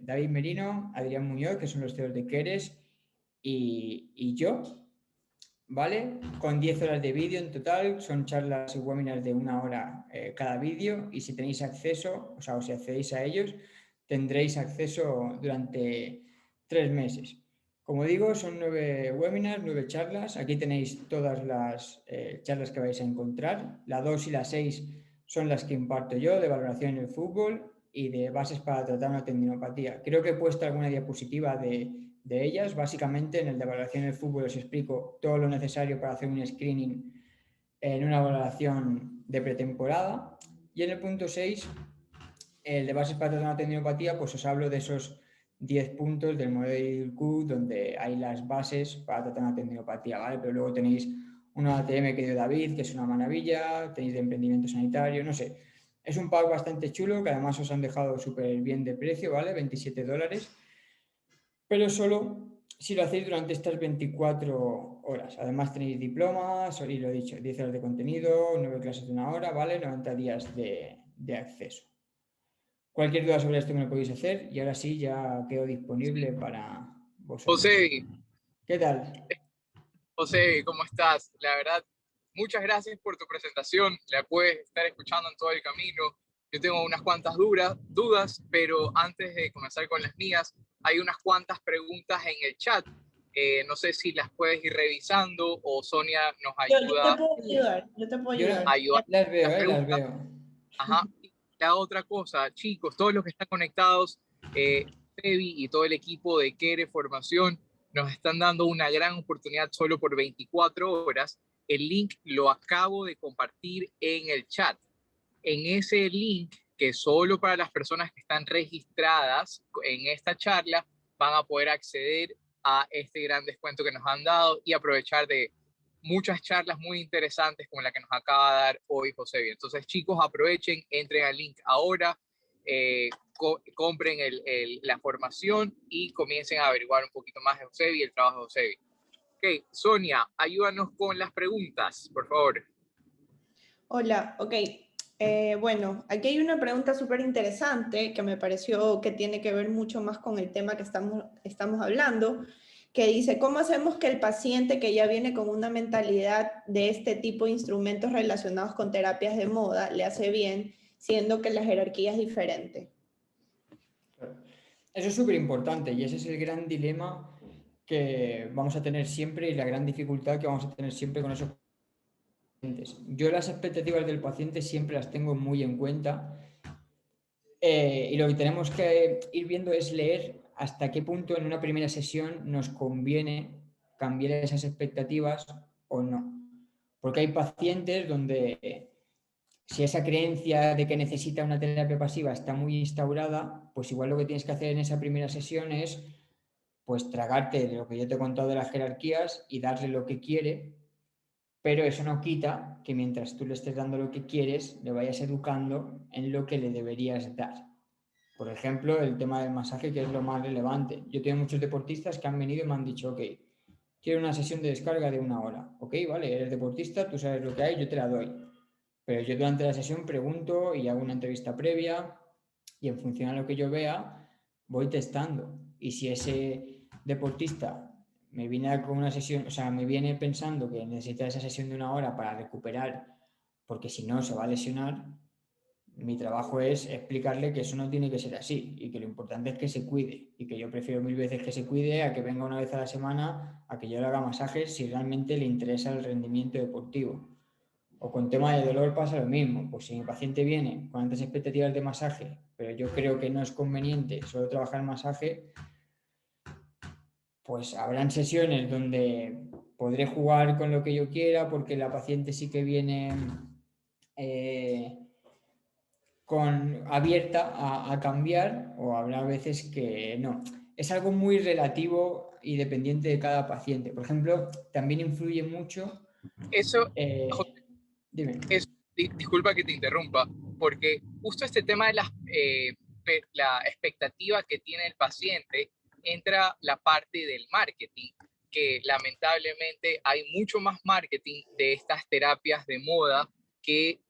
David Merino, Adrián Muñoz, que son los CEOs de Queres, y yo, ¿vale? Con 10 horas de vídeo en total, son charlas y webinars de 1 hora cada vídeo, y si tenéis acceso, o sea, o si accedéis a ellos, tendréis acceso durante 3 meses. Como digo, son 9 webinars, 9 charlas. Aquí tenéis todas las charlas que vais a encontrar. La 2 y la 6 son las que imparto yo, de valoración en el fútbol y de bases para tratar una tendinopatía. Creo que he puesto alguna diapositiva de ellas. Básicamente, en el de valoración en el fútbol os explico todo lo necesario para hacer un screening en una valoración de pretemporada. Y en el punto 6, el de bases para tratar una tendinopatía, pues os hablo de esos 10 puntos del modelo Q, donde hay las bases para tratar una tendinopatía, ¿vale? Pero luego tenéis una ATM que dio David, que es una maravilla, tenéis de emprendimiento sanitario, no sé. Es un pack bastante chulo, que además os han dejado súper bien de precio, ¿vale? $27. Pero solo si lo hacéis durante estas 24 horas. Además tenéis diplomas, y lo he dicho, 10 horas de contenido, 9 clases de 1 hora, ¿vale? 90 días de acceso. Cualquier duda sobre esto me lo podéis hacer y ahora sí ya quedo disponible para vosotros. ¿Qué tal? José, ¿cómo estás? La verdad, muchas gracias por tu presentación. La puedes estar escuchando en todo el camino. Yo tengo unas cuantas dudas, pero antes de comenzar con las mías, hay unas cuantas preguntas en el chat. No sé si las puedes ir revisando o Sonia nos ayuda. Yo te puedo ayudar. Las veo, las veo. Ajá. La otra cosa, chicos, todos los que están conectados, Sebi y todo el equipo de Quere Formación nos están dando una gran oportunidad solo por 24 horas. El link lo acabo de compartir en el chat. En ese link, que solo para las personas que están registradas en esta charla van a poder acceder a este gran descuento que nos han dado y aprovechar de muchas charlas muy interesantes como la que nos acaba de dar hoy José. Entonces, chicos, aprovechen, entren al link ahora, compren la formación y comiencen a averiguar un poquito más de José y el trabajo de José. Ok, Sonia, ayúdanos con las preguntas, por favor. Hola, ok. Bueno, aquí hay una pregunta súper interesante que me pareció que tiene que ver mucho más con el tema que estamos hablando, que dice, ¿cómo hacemos que el paciente que ya viene con una mentalidad de este tipo de instrumentos relacionados con terapias de moda le hace bien, siendo que la jerarquía es diferente? Eso es súper importante y ese es el gran dilema que vamos a tener siempre y la gran dificultad que vamos a tener siempre con esos pacientes. Yo las expectativas del paciente siempre las tengo muy en cuenta y lo que tenemos que ir viendo es leer hasta qué punto en una primera sesión nos conviene cambiar esas expectativas o no. Porque hay pacientes donde si esa creencia de que necesita una terapia pasiva está muy instaurada, pues igual lo que tienes que hacer en esa primera sesión es pues tragarte de lo que yo te he contado de las jerarquías y darle lo que quiere, pero eso no quita que mientras tú le estés dando lo que quieres, le vayas educando en lo que le deberías dar. Por ejemplo, el tema del masaje, que es lo más relevante. Yo tengo muchos deportistas que han venido y me han dicho, ok, quiero una sesión de descarga de 1 hora. Ok, vale, eres deportista, tú sabes lo que hay, yo te la doy. Pero yo durante la sesión pregunto y hago una entrevista previa y en función a lo que yo vea, voy testando. Y si ese deportista me viene con una sesión, o sea, me viene pensando que necesita esa sesión de 1 hora para recuperar, porque si no se va a lesionar, mi trabajo es explicarle que eso no tiene que ser así y que lo importante es que se cuide y que yo prefiero 1000 veces que se cuide a que venga una vez a la semana a que yo le haga masajes si realmente le interesa el rendimiento deportivo. O con tema de dolor pasa lo mismo, pues si mi paciente viene con altas expectativas de masaje, pero yo creo que no es conveniente solo trabajar masaje, pues habrán sesiones donde podré jugar con lo que yo quiera porque la paciente sí que viene abierta a cambiar o habrá veces que no. Es algo muy relativo y dependiente de cada paciente. Por ejemplo, también influye mucho... Eso, dime. disculpa que te interrumpa, porque justo este tema de la expectativa que tiene el paciente entra la parte del marketing, que lamentablemente hay mucho más marketing de estas terapias de moda que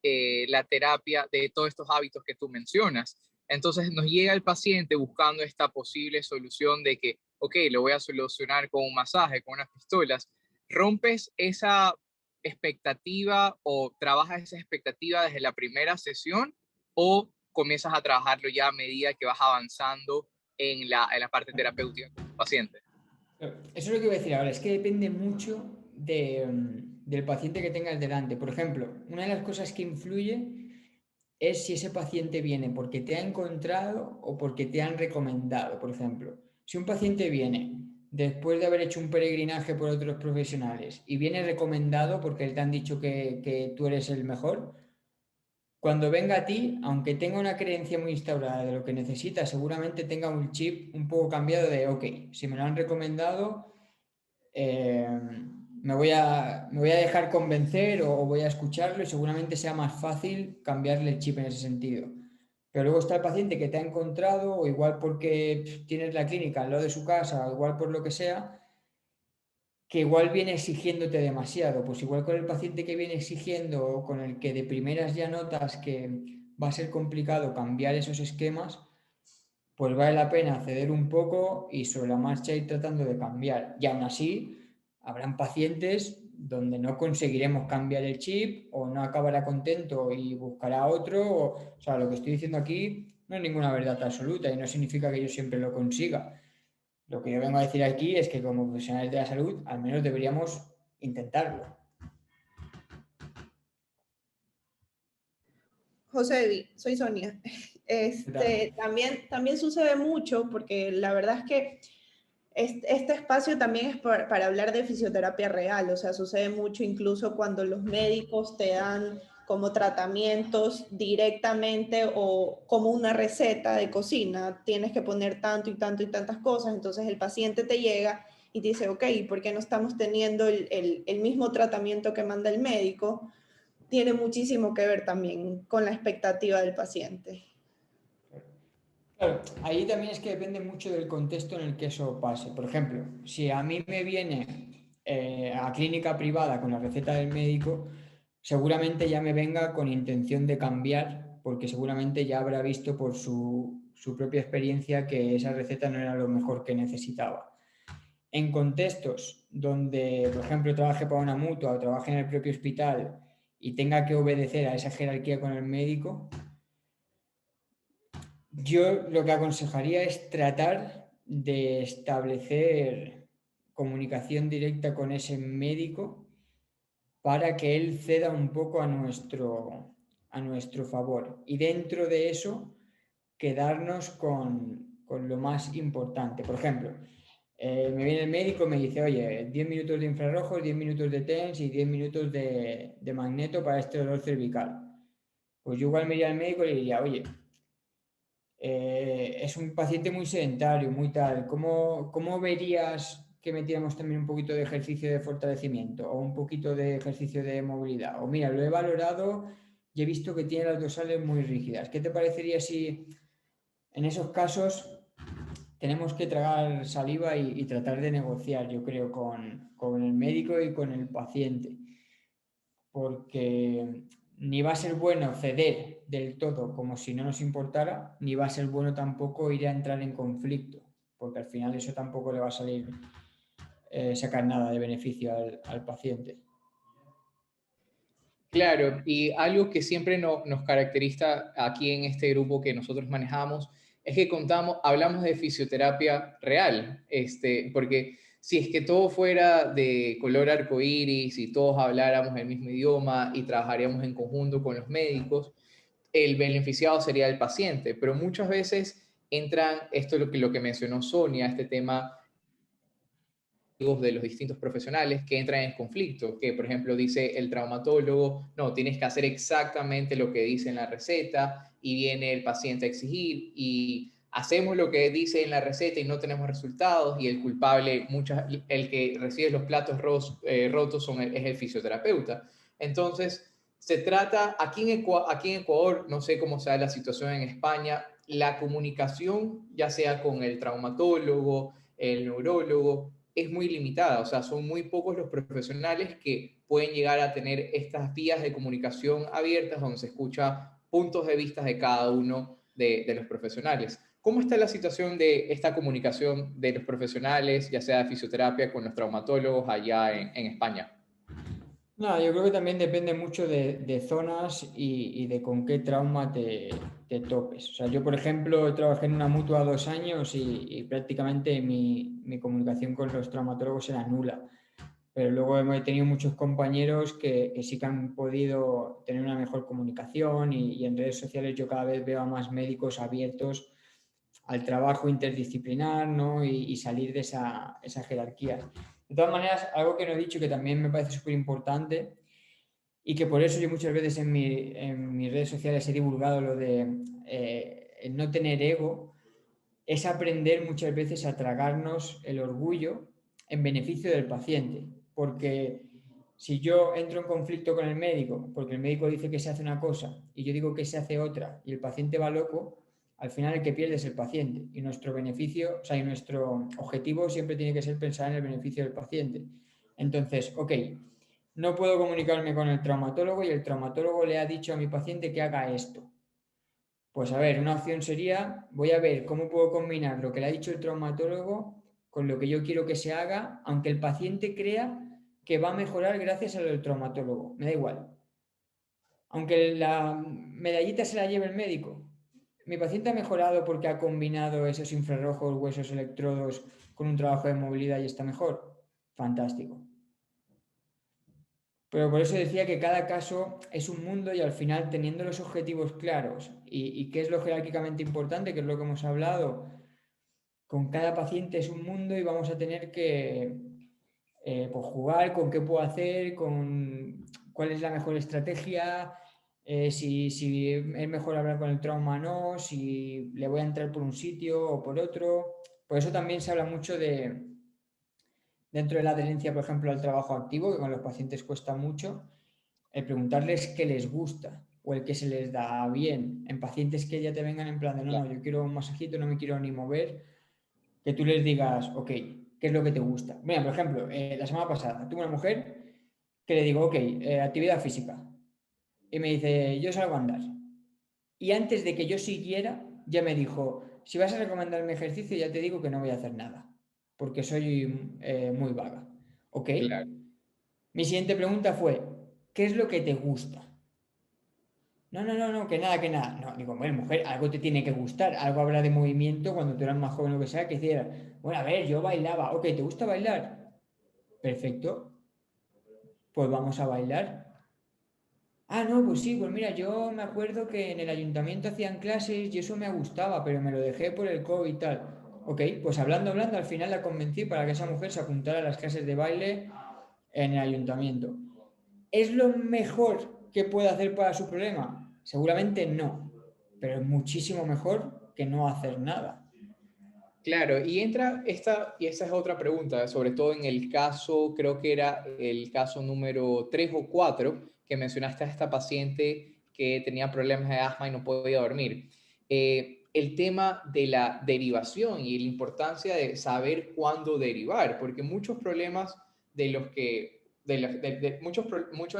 la terapia de todos estos hábitos que tú mencionas. Entonces nos llega el paciente buscando esta posible solución de que, ok, lo voy a solucionar con un masaje, con unas pistolas. Rompes esa expectativa o trabajas esa expectativa desde la primera sesión o comienzas a trabajarlo ya a medida que vas avanzando en la parte terapéutica con tu paciente? Eso es lo que iba a decir ahora, es que depende mucho del paciente que tengas delante. Por ejemplo, una de las cosas que influye es si ese paciente viene porque te ha encontrado o porque te han recomendado, por ejemplo. Si un paciente viene después de haber hecho un peregrinaje por otros profesionales y viene recomendado porque te han dicho que tú eres el mejor, cuando venga a ti, aunque tenga una creencia muy instaurada de lo que necesita, seguramente tenga un chip un poco cambiado de, ok, si me lo han recomendado, me voy a dejar convencer o voy a escucharlo y seguramente sea más fácil cambiarle el chip en ese sentido. Pero luego está el paciente que te ha encontrado, o igual porque tienes la clínica al lado de su casa, o igual por lo que sea, que igual viene exigiéndote demasiado. Pues igual con el paciente que viene exigiendo o con el que de primeras ya notas que va a ser complicado cambiar esos esquemas, pues vale la pena ceder un poco y sobre la marcha ir tratando de cambiar. Y aún así, habrán pacientes donde no conseguiremos cambiar el chip o no acabará contento y buscará otro. O sea, lo que estoy diciendo aquí no es ninguna verdad absoluta y no significa que yo siempre lo consiga. Lo que yo vengo a decir aquí es que como profesionales de la salud al menos deberíamos intentarlo. José, soy Sonia. También sucede mucho porque la verdad es que este espacio también es para hablar de fisioterapia real, o sea, sucede mucho incluso cuando los médicos te dan como tratamientos directamente o como una receta de cocina, tienes que poner tanto y tanto y tantas cosas, entonces el paciente te llega y te dice, ok, ¿por qué no estamos teniendo el mismo tratamiento que manda el médico? Tiene muchísimo que ver también con la expectativa del paciente. Claro, ahí también es que depende mucho del contexto en el que eso pase. Por ejemplo, si a mí me viene a clínica privada con la receta del médico, seguramente ya me venga con intención de cambiar, porque seguramente ya habrá visto por su propia experiencia que esa receta no era lo mejor que necesitaba. En contextos donde, por ejemplo, trabaje para una mutua o trabaje en el propio hospital y tenga que obedecer a esa jerarquía con el médico, Yo lo que aconsejaría es tratar de establecer comunicación directa con ese médico para que él ceda un poco a nuestro favor. Y dentro de eso, quedarnos con lo más importante. Por ejemplo, me viene el médico y me dice, oye, 10 minutos de infrarrojos, 10 minutos de TENS y 10 minutos de magneto para este dolor cervical. Pues yo igual me iría al médico y le diría, oye, es un paciente muy sedentario, muy tal. ¿Cómo verías que metiéramos también un poquito de ejercicio de fortalecimiento o un poquito de ejercicio de movilidad? O mira, lo he valorado y he visto que tiene las dorsales muy rígidas. ¿Qué te parecería si en esos casos tenemos que tragar saliva y tratar de negociar, yo creo, con el médico y con el paciente? Porque ni va a ser bueno ceder del todo como si no nos importara, ni va a ser bueno tampoco ir a entrar en conflicto, porque al final eso tampoco le va a salir sacar nada de beneficio al paciente. Claro, y algo que siempre nos caracteriza aquí en este grupo que nosotros manejamos es que hablamos de fisioterapia real, porque si es que todo fuera de color arcoíris y todos habláramos el mismo idioma y trabajaríamos en conjunto con los médicos, el beneficiado sería el paciente, pero muchas veces entran, esto es lo que mencionó Sonia, este tema de los distintos profesionales que entran en conflicto, que por ejemplo dice el traumatólogo, no, tienes que hacer exactamente lo que dice en la receta y viene el paciente a exigir y hacemos lo que dice en la receta y no tenemos resultados y el culpable, el que recibe los platos rotos es el fisioterapeuta. Entonces, se trata, aquí en Ecuador, no sé cómo sea la situación en España, la comunicación, ya sea con el traumatólogo, el neurólogo, es muy limitada, o sea, son muy pocos los profesionales que pueden llegar a tener estas vías de comunicación abiertas donde se escucha puntos de vista de cada uno de los profesionales. ¿Cómo está la situación de esta comunicación de los profesionales, ya sea de fisioterapia, con los traumatólogos allá en España? No, yo creo que también depende mucho de zonas y de con qué trauma te topes. O sea, yo, por ejemplo, trabajé en una mutua 2 años y prácticamente mi comunicación con los traumatólogos era nula. Pero luego hemos tenido muchos compañeros que sí que han podido tener una mejor comunicación y en redes sociales yo cada vez veo a más médicos abiertos al trabajo interdisciplinar, ¿no? Y salir de esa jerarquía. De todas maneras, algo que no he dicho que también me parece súper importante y que por eso yo muchas veces en mis redes sociales he divulgado lo de el no tener ego, es aprender muchas veces a tragarnos el orgullo en beneficio del paciente. Porque si yo entro en conflicto con el médico, porque el médico dice que se hace una cosa y yo digo que se hace otra y el paciente va loco, al final el que pierde es el paciente. Y nuestro beneficio, o sea, y nuestro objetivo siempre tiene que ser pensar en el beneficio del paciente. Entonces, ok, no puedo comunicarme con el traumatólogo y el traumatólogo le ha dicho a mi paciente que haga esto. Pues a ver, una opción sería, voy a ver cómo puedo combinar lo que le ha dicho el traumatólogo con lo que yo quiero que se haga, aunque el paciente crea que va a mejorar gracias a lo del traumatólogo. Me da igual. Aunque la medallita se la lleve el médico. Mi paciente ha mejorado porque ha combinado esos infrarrojos, huesos, electrodos con un trabajo de movilidad y está mejor. Fantástico. Pero por eso decía que cada caso es un mundo y al final teniendo los objetivos claros y qué es lo jerárquicamente importante, que es lo que hemos hablado, con cada paciente es un mundo y vamos a tener que pues jugar con qué puedo hacer, con cuál es la mejor estrategia, si es mejor hablar con el trauma o no, si le voy a entrar por un sitio o por otro. Por eso también se habla mucho dentro de la adherencia, por ejemplo, al trabajo activo, que con los pacientes cuesta mucho, el preguntarles qué les gusta o el que se les da bien. En pacientes que ya te vengan en plan de no, no, yo quiero un masajito, no me quiero ni mover, que tú les digas, ok, ¿qué es lo que te gusta? Mira, por ejemplo, la semana pasada tuve una mujer que le digo, ok, actividad física. Y me dice, yo salgo a andar. Y antes de que yo siguiera, ya me dijo, si vas a recomendarme ejercicio, ya te digo que no voy a hacer nada, porque soy muy vaga. Ok. Claro. Mi siguiente pregunta fue, ¿qué es lo que te gusta? No, que nada, que nada. No, digo, bueno, mujer, algo te tiene que gustar, algo habrá de movimiento cuando tú eras más joven o lo que sea, que hiciera, bueno, a ver, yo bailaba, ok, ¿te gusta bailar? Perfecto, pues vamos a bailar. Ah, no, pues sí, pues mira, yo me acuerdo que en el ayuntamiento hacían clases y eso me gustaba, pero me lo dejé por el COVID y tal. Ok, pues hablando, al final la convencí para que esa mujer se apuntara a las clases de baile en el ayuntamiento. ¿Es lo mejor que puede hacer para su problema? Seguramente no, pero es muchísimo mejor que no hacer nada. Claro, y entra esta, y esa es otra pregunta, sobre todo en el caso, creo que era el caso número 3 o 4 que mencionaste a esta paciente que tenía problemas de asma y no podía dormir. El tema de la derivación y la importancia de saber cuándo derivar, porque muchos problemas de los que, muchos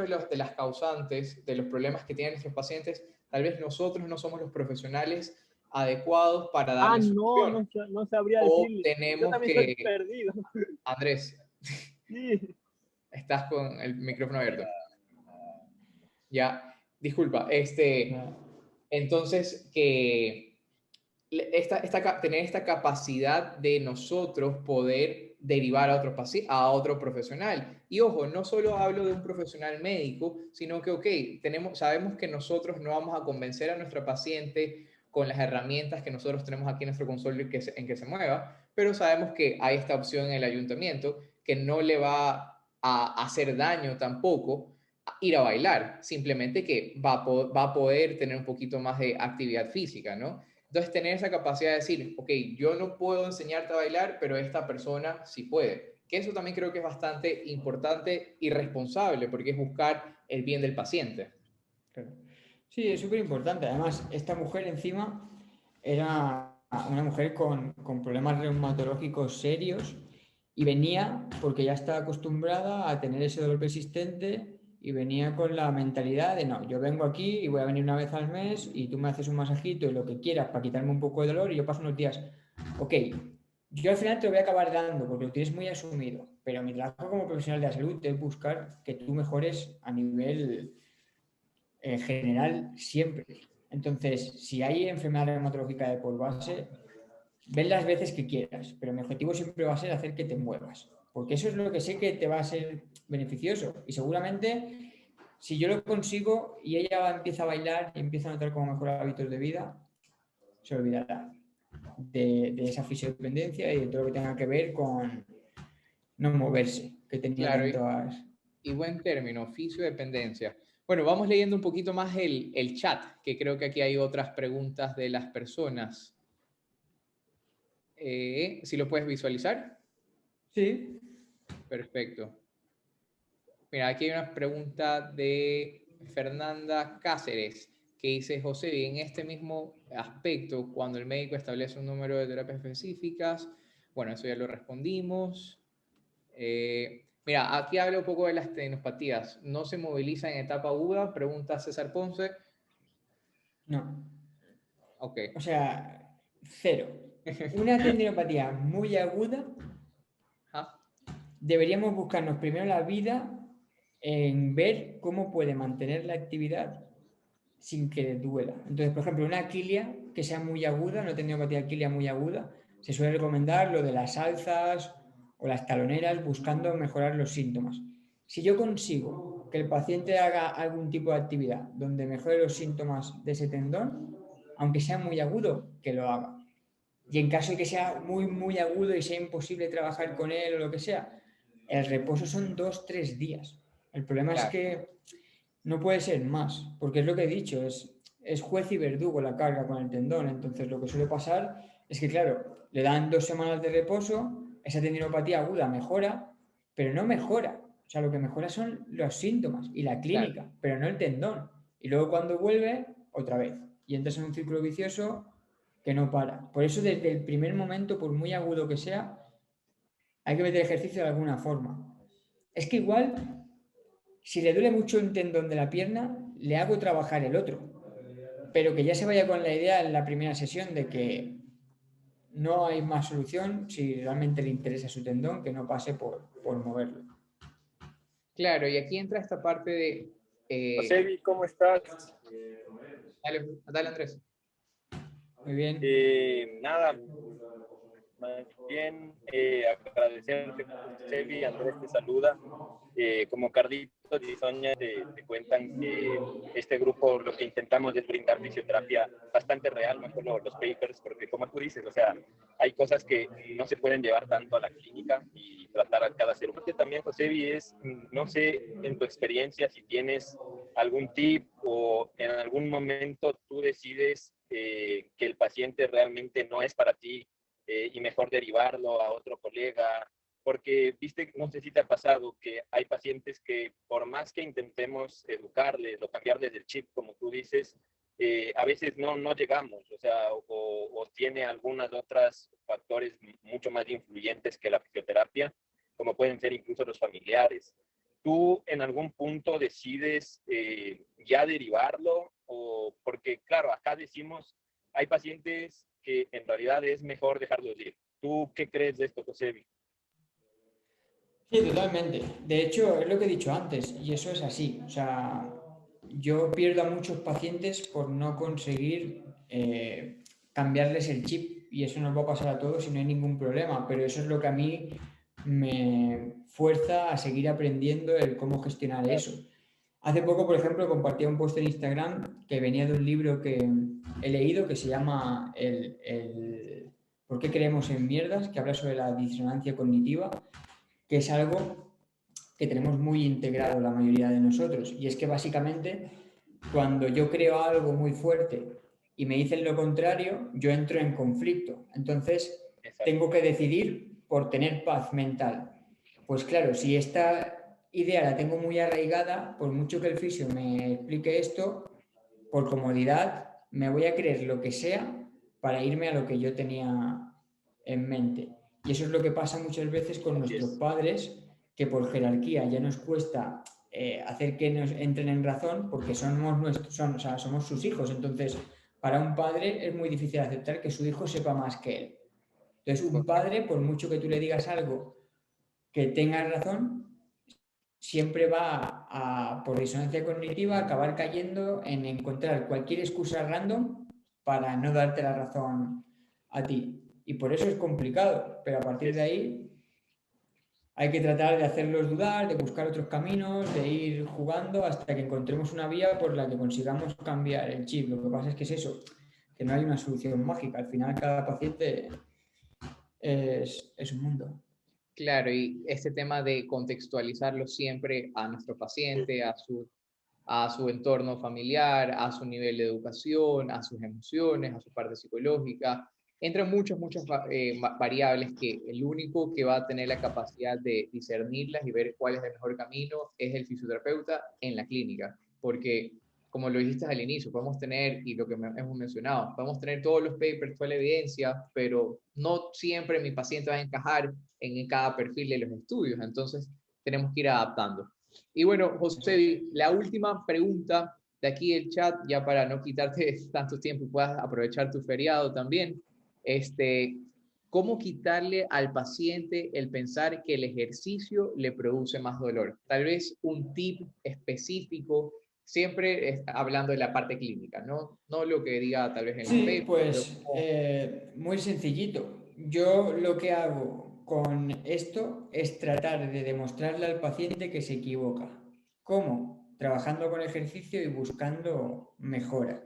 de las causantes de los problemas que tienen nuestros pacientes, tal vez nosotros no somos los profesionales adecuados para Ah, darle no, solución. no sabría O decirle. Yo tenemos también estoy que, perdido. Andrés, Sí. estás con el micrófono abierto. Ya, disculpa, entonces que tener esta capacidad de nosotros poder derivar a a otro profesional. Y ojo, no solo hablo de un profesional médico, sino que, ok, sabemos que nosotros no vamos a convencer a nuestra paciente con las herramientas que nosotros tenemos aquí en nuestro consultorio en que se mueva, pero sabemos que hay esta opción en el ayuntamiento que no le va a hacer daño tampoco ir a bailar, simplemente que va a poder tener un poquito más de actividad física, ¿no? Entonces, tener esa capacidad de decir, ok, yo no puedo enseñarte a bailar, pero esta persona sí puede. Que eso también creo que es bastante importante y responsable, porque es buscar el bien del paciente. Claro. Sí, es súper importante. Además, esta mujer encima era una mujer con problemas reumatológicos serios y venía porque ya estaba acostumbrada a tener ese dolor persistente y venía con la mentalidad de no, yo vengo aquí y voy a venir una vez al mes y tú me haces un masajito y lo que quieras para quitarme un poco de dolor y yo paso unos días. Ok, yo al final te lo voy a acabar dando porque lo tienes muy asumido, pero mi trabajo como profesional de la salud es buscar que tú mejores a nivel en general siempre. Entonces, si hay enfermedad reumatológica de por base, ven las veces que quieras, pero mi objetivo siempre va a ser hacer que te muevas, porque eso es lo que sé que te va a ser beneficioso. Y seguramente, si yo lo consigo y ella empieza a bailar y empieza a notar como mejor hábitos de vida, se olvidará de esa fisiodependencia y de todo lo que tenga que ver con no moverse, que tenía Claro, tantas... y buen término, oficio de dependencia. Bueno, vamos leyendo un poquito más el chat, que creo que aquí hay otras preguntas de las personas. ¿Si lo puedes visualizar? Sí, Perfecto. Mira, aquí hay una pregunta de Fernanda Cáceres que dice, José, en este mismo aspecto, cuando el médico establece un número de terapias específicas, bueno, eso ya lo respondimos. Mira, aquí habla un poco de las tendinopatías. ¿No se moviliza en etapa aguda? Pregunta César Ponce. no. Ok. O sea, cero. Una tendinopatía muy aguda, Ajá. deberíamos buscarnos primero la vida en ver cómo puede mantener la actividad sin que le duela. Entonces, por ejemplo, una aquilia que sea muy aguda, una tendinopatía aquilia muy aguda, se suele recomendar lo de las alzas o las taloneras buscando mejorar los síntomas. Si yo consigo que el paciente haga algún tipo de actividad donde mejore los síntomas de ese tendón, aunque sea muy agudo, que lo haga. Y en caso de que sea muy agudo y sea imposible trabajar con él o lo que sea, el reposo son 2, 3 días. El problema es Claro, que no puede ser más, porque es lo que he dicho, es juez y verdugo la carga con el tendón. Entonces lo que suele pasar es que, claro, le dan 2 semanas de reposo, esa tendinopatía aguda mejora, pero no mejora. O sea, lo que mejora son los síntomas y la claro. clínica, pero no el tendón. Y luego cuando vuelve, otra vez. Y entras en un círculo vicioso que no para. Por eso desde el primer momento, por muy agudo que sea, hay que meter ejercicio de alguna forma. Es que igual, si le duele mucho un tendón de la pierna, le hago trabajar el otro. Pero que ya se vaya con la idea en la primera sesión de que no hay más solución si realmente le interesa su tendón, que no pase por moverlo. Claro, y aquí entra esta parte de Josebi, ¿cómo estás? Dale, Andrés. Muy bien. Nada, más bien agradecerte, Josebi. Andrés te saluda. Como Carlitos y Sonia te cuentan que este grupo lo que intentamos es brindar fisioterapia bastante real, no solo los papers, porque como tú dices, o sea, hay cosas que no se pueden llevar tanto a la clínica y tratar a cada ser humano. También, Josebi, no sé, en tu experiencia, si tienes algún tip o en algún momento tú decides que el paciente realmente no es para ti y mejor derivarlo a otro colega, porque, viste, no sé si te ha pasado que hay pacientes que por más que intentemos educarles o cambiarles el chip, como tú dices, a veces no llegamos, o sea, o tiene algunas otras factores mucho más influyentes que la fisioterapia, como pueden ser incluso los familiares. ¿Tú en algún punto decides ya derivarlo? O porque, claro, acá decimos, hay pacientes que en realidad es mejor dejarlos ir. ¿Tú qué crees de esto, Josebi? Sí, totalmente. De hecho, es lo que he dicho antes, y eso es así. O sea, yo pierdo a muchos pacientes por no conseguir cambiarles el chip, y eso nos va a pasar a todos y no hay ningún problema, pero eso es lo que a mí me fuerza a seguir aprendiendo el cómo gestionar eso. Hace poco, por ejemplo, compartí un post en Instagram que venía de un libro que he leído que se llama el ¿Por qué creemos en mierdas?, que habla sobre la disonancia cognitiva, que es algo que tenemos muy integrado la mayoría de nosotros. Y es que básicamente cuando yo creo algo muy fuerte y me dicen lo contrario, yo entro en conflicto. Entonces tengo que decidir por tener paz mental. Pues claro, si esta idea la tengo muy arraigada, por mucho que el fisio me explique esto, por comodidad me voy a creer lo que sea para irme a lo que yo tenía en mente. Y eso es lo que pasa muchas veces con nuestros padres, que por jerarquía ya nos cuesta hacer que nos entren en razón porque o sea, somos sus hijos. Entonces, para un padre es muy difícil aceptar que su hijo sepa más que él. Entonces, un padre, por mucho que tú le digas algo que tenga razón, siempre va por disonancia cognitiva, a acabar cayendo en encontrar cualquier excusa random para no darte la razón a ti. Y por eso es complicado, pero a partir de ahí hay que tratar de hacerlos dudar, de buscar otros caminos, de ir jugando hasta que encontremos una vía por la que consigamos cambiar el chip. Lo que pasa es que es eso, que no hay una solución mágica. Al final cada paciente es un mundo. Claro, y este tema de contextualizarlo siempre a nuestro paciente, a su entorno familiar, a su nivel de educación, a sus emociones, a su parte psicológica. Entran muchas variables que el único que va a tener la capacidad de discernirlas y ver cuál es el mejor camino es el fisioterapeuta en la clínica, porque como lo dijiste al inicio, podemos tener, y lo que hemos mencionado, podemos tener todos los papers, toda la evidencia, pero no siempre mi paciente va a encajar en cada perfil de los estudios, entonces tenemos que ir adaptando. Y bueno, José, la última pregunta de aquí del chat, ya para no quitarte tanto tiempo y puedas aprovechar tu feriado también, ¿cómo quitarle al paciente el pensar que el ejercicio le produce más dolor? Tal vez un tip específico, siempre hablando de la parte clínica, no lo que diga tal vez en los Sí, papers. pues muy sencillito. Yo lo que hago con esto es tratar de demostrarle al paciente que se equivoca. ¿Cómo? Trabajando con ejercicio y buscando mejora.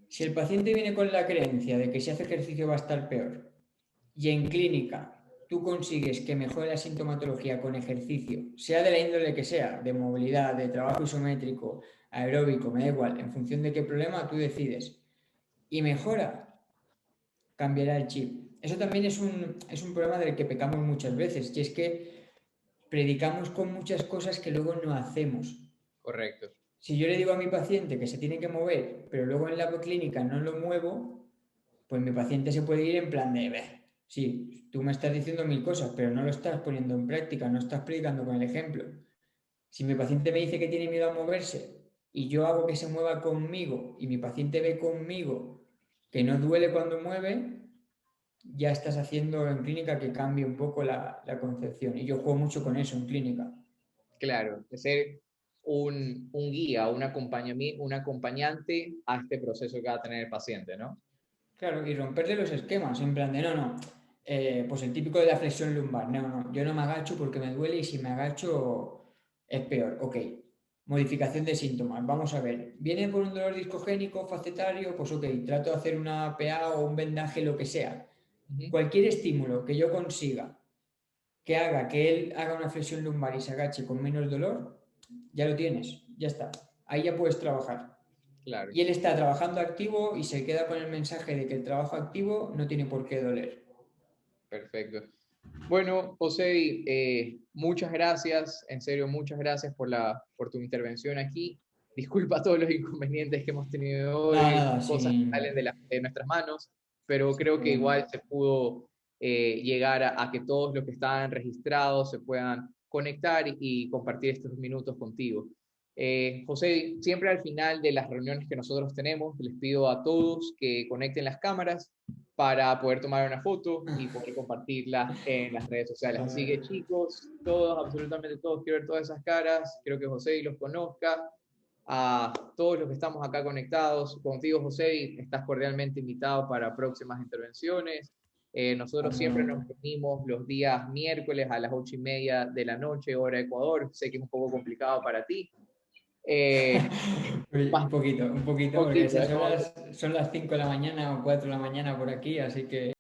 Si el paciente viene con la creencia de que si hace ejercicio va a estar peor y en clínica tú consigues que mejore la sintomatología con ejercicio, sea de la índole que sea, de movilidad, de trabajo isométrico, aeróbico, me da igual, en función de qué problema tú decides, y mejora, cambiará el chip. Eso también es un problema del que pecamos muchas veces, y es que predicamos con muchas cosas que luego no hacemos. Correcto. Si yo le digo a mi paciente que se tiene que mover, pero luego en la clínica no lo muevo, pues mi paciente se puede ir en plan de, sí, tú me estás diciendo mil cosas, pero no lo estás poniendo en práctica, no estás predicando con el ejemplo. Si mi paciente me dice que tiene miedo a moverse y yo hago que se mueva conmigo y mi paciente ve conmigo que no duele cuando mueve, ya estás haciendo en clínica que cambie un poco la concepción. Y yo juego mucho con eso en clínica. Claro, de ser un guía, un acompañante a este proceso que va a tener el paciente, ¿no? Claro, y romperle los esquemas, en plan de pues el típico de la flexión lumbar, yo no me agacho porque me duele y si me agacho es peor. Ok, modificación de síntomas, vamos a ver, viene por un dolor discogénico, facetario, pues ok, trato de hacer una PA o un vendaje, lo que sea. Cualquier estímulo que yo consiga que haga que él haga una flexión lumbar y se agache con menos dolor, ya lo tienes, ya está, ahí ya puedes trabajar. Claro. Y él está trabajando activo y se queda con el mensaje de que el trabajo activo no tiene por qué doler. Perfecto. Bueno, José, muchas gracias, en serio, muchas gracias por tu intervención aquí. Disculpa todos los inconvenientes que hemos tenido hoy, Nada, cosas que salen de nuestras manos, pero creo que igual se pudo llegar a que todos los que estaban registrados se puedan conectar y compartir estos minutos contigo. José, siempre al final de las reuniones que nosotros tenemos, les pido a todos que conecten las cámaras para poder tomar una foto y poder compartirla en las redes sociales. Así que chicos, todos, absolutamente todos, quiero ver todas esas caras, quiero que José los conozca. A todos los que estamos acá conectados, contigo José, estás cordialmente invitado para próximas intervenciones. Nosotros siempre nos reunimos los días miércoles a las 8:30 de la noche, hora Ecuador. Sé que es un poco complicado para ti. Un poquito, porque esas horas son las 5 de la mañana o 4 de la mañana por aquí, así que...